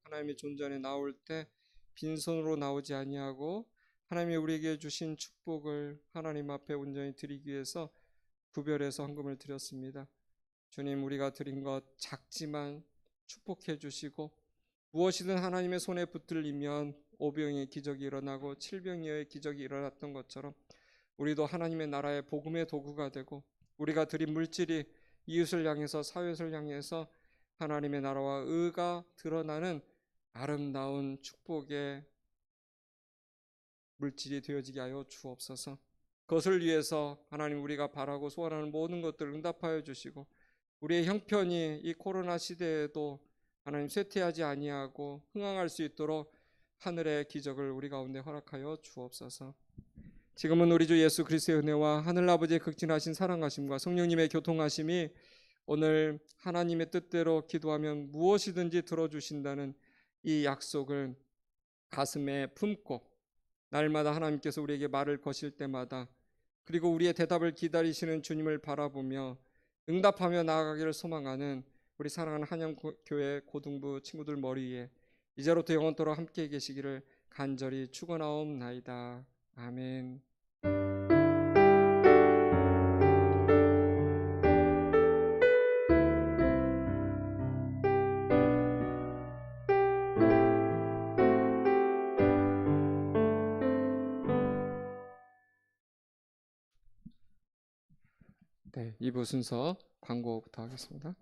하나님의 존전에 나올 때 빈손으로 나오지 아니하고 하나님이 우리에게 주신 축복을 하나님 앞에 온전히 드리기 위해서 구별해서 헌금을 드렸습니다. 주님 우리가 드린 것 작지만 축복해 주시고 무엇이든 하나님의 손에 붙들리면 오병의 기적이 일어나고 칠병이의 기적이 일어났던 것처럼 우리도 하나님의 나라의 복음의 도구가 되고 우리가 드린 물질이 이웃을 향해서 사회를 향해서 하나님의 나라와 의가 드러나는 아름다운 축복의 물질이 되어지게 하여 주옵소서. 그것을 위해서 하나님 우리가 바라고 소원하는 모든 것들을 응답하여 주시고 우리의 형편이 이 코로나 시대에도 하나님 쇠퇴하지 아니하고 흥황할 수 있도록 하늘의 기적을 우리 가운데 허락하여 주옵소서. 지금은 우리 주 예수 그리스도의 은혜와 하늘아버지의 극진하신 사랑하심과 성령님의 교통하심이 오늘 하나님의 뜻대로 기도하면 무엇이든지 들어주신다는 이 약속을 가슴에 품고 날마다 하나님께서 우리에게 말을 거실 때마다 그리고 우리의 대답을 기다리시는 주님을 바라보며 응답하며 나아가기를 소망하는 우리 사랑하는 한영교회 고등부 친구들 머리 위에 이제로부터 영원토록 함께 계시기를 간절히 축원하옵나이다. 아멘. 네, 2부 순서 광고부터 하겠습니다.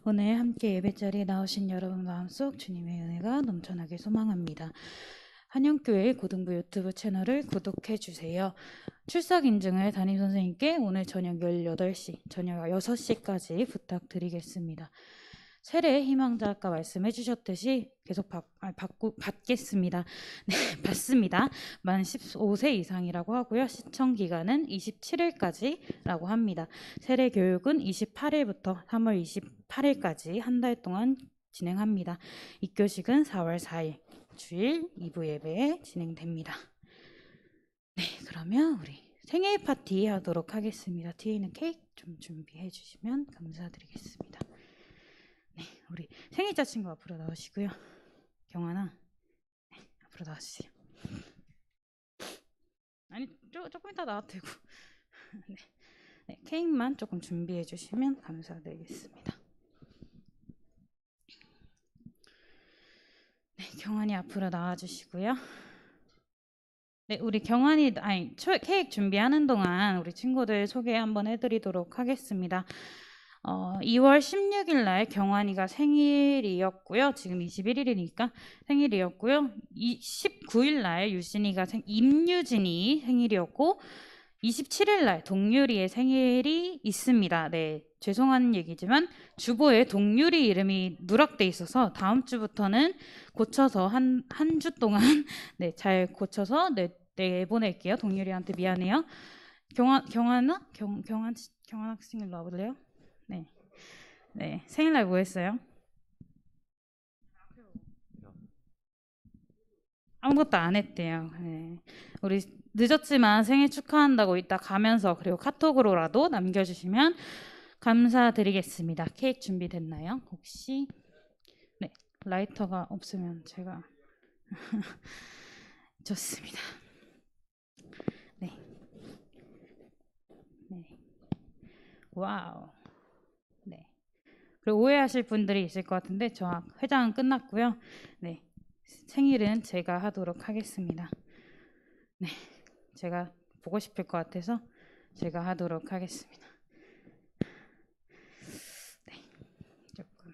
오늘 함께 예배 자리에 나오신 여러분 마음속 주님의 은혜가 넘쳐나길 소망합니다. 한영교회 고등부 유튜브 채널을 구독해 주세요. 출석 인증을 담임선생님께 오늘 저녁 18시, 저녁 6시까지 부탁드리겠습니다. 세례 희망자 아까 말씀해 주셨듯이 계속 받겠습니다. 네, 받습니다. 만 15세 이상이라고 하고요. 시청 기간은 27일까지라고 합니다. 세례 교육은 28일부터 3월 28일까지 한 달 동안 진행합니다. 입교식은 4월 4일 주일 2부 예배에 진행됩니다. 네, 그러면 우리 생일 파티 하도록 하겠습니다. 뒤에 있는 케이크 좀 준비해 주시면 감사드리겠습니다. 네, 우리 생일자 친구 앞으로 나오시고요. 경환아, 네, 앞으로 나와주세요. 아니, 조금 이따 나와도 되고. 네, 네, 케이크만 조금 준비해 주시면 감사드리겠습니다. 네, 경환이 앞으로 나와주시고요. 네, 우리 경환이 케이크 준비하는 동안 우리 친구들 소개 한번 해드리도록 하겠습니다. 2월 16일 날 경환이가 생일이었고요. 지금 21일이니까 생일이었고요. 19일 날 임유진이 생일이었고 27일 날 동유리의 생일이 있습니다. 네, 죄송한 얘기지만 주보에 동유리 이름이 누락돼 있어서 다음 주부터는 고쳐서 한 주 동안 네, 잘 고쳐서 내보낼게요. 동유리한테 미안해요. 경환 학생 일로 와볼래요? 네. 네, 생일날 뭐 했어요? 아무것도 안 했대요. 네. 우리 늦었지만 생일 축하한다고 이따 가면서 그리고 카톡으로라도 남겨주시면 감사드리겠습니다. 케이크 준비됐나요? 혹시? 네, 라이터가 없으면 제가 좋습니다. 네. 네. 와우. 네. 그리고 오해하실 분들이 있을 것 같은데 저 회장은 끝났고요. 네. 생일은 제가 하도록 하겠습니다. 네. 제가 보고 싶을 것 같아서 제가 하도록 하겠습니다. 네. 조금.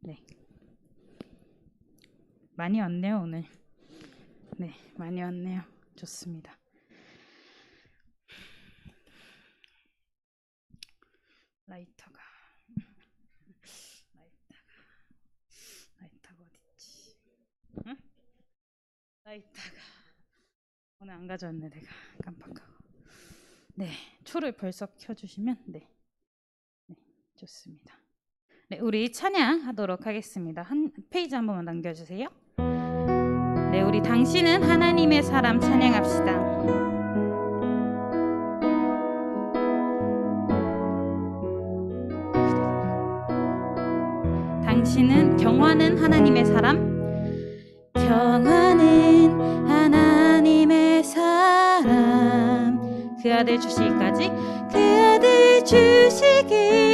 네. 많이 왔네요, 오늘. 네, 많이 왔네요. 좋습니다. 라이터가 어딨지? 응? 라이터가 오늘 안 가져왔네. 내가 깜빡하고. 네, 초를 벌써 켜주시면 네, 좋습니다. 네, 우리 찬양하도록 하겠습니다. 한 페이지 한 번만 남겨주세요. 네, 우리 당신은 하나님의 사람 찬양합시다. 당신은 경화는 하나님의 사람. 경화는 하나님의 사람. 그 아들 주시기까지. 그 아들 주시기까지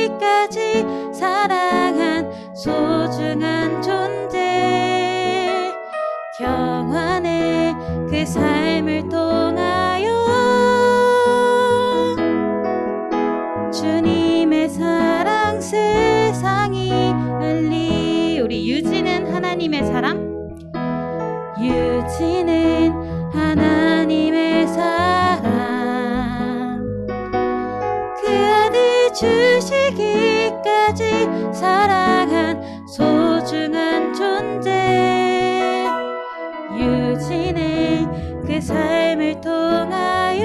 사랑한 소중한 존재. 경환의 그 삶을 통하여 주님의 사랑 세상이 알리. 우리 유진은 하나님의 사람. 유진은 하나님의 사람. 그 아들 주시기까지 사랑한 소중한 존재. 유진의 그 삶을 통하여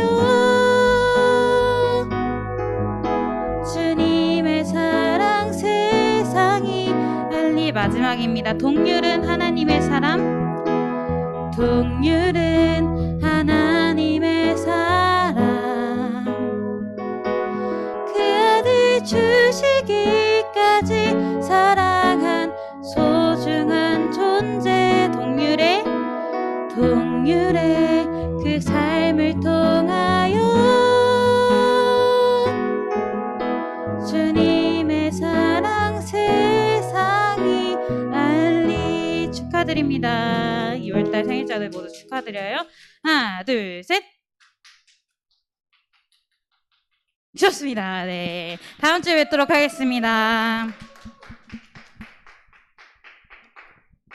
주님의 사랑 세상이 알리. 마지막입니다. 동률은 하나님의 사람. 동률은 하나님의 사람. 그 아들 주시기까지 사랑한 소중한 존재. 동률의 그 삶을 통하여 주님의 사랑 세상이 알리. 축하드립니다. 2월달 생일자들 모두 축하드려요. 하나, 둘, 셋. 좋습니다. 네, 다음 주에 뵙도록 하겠습니다.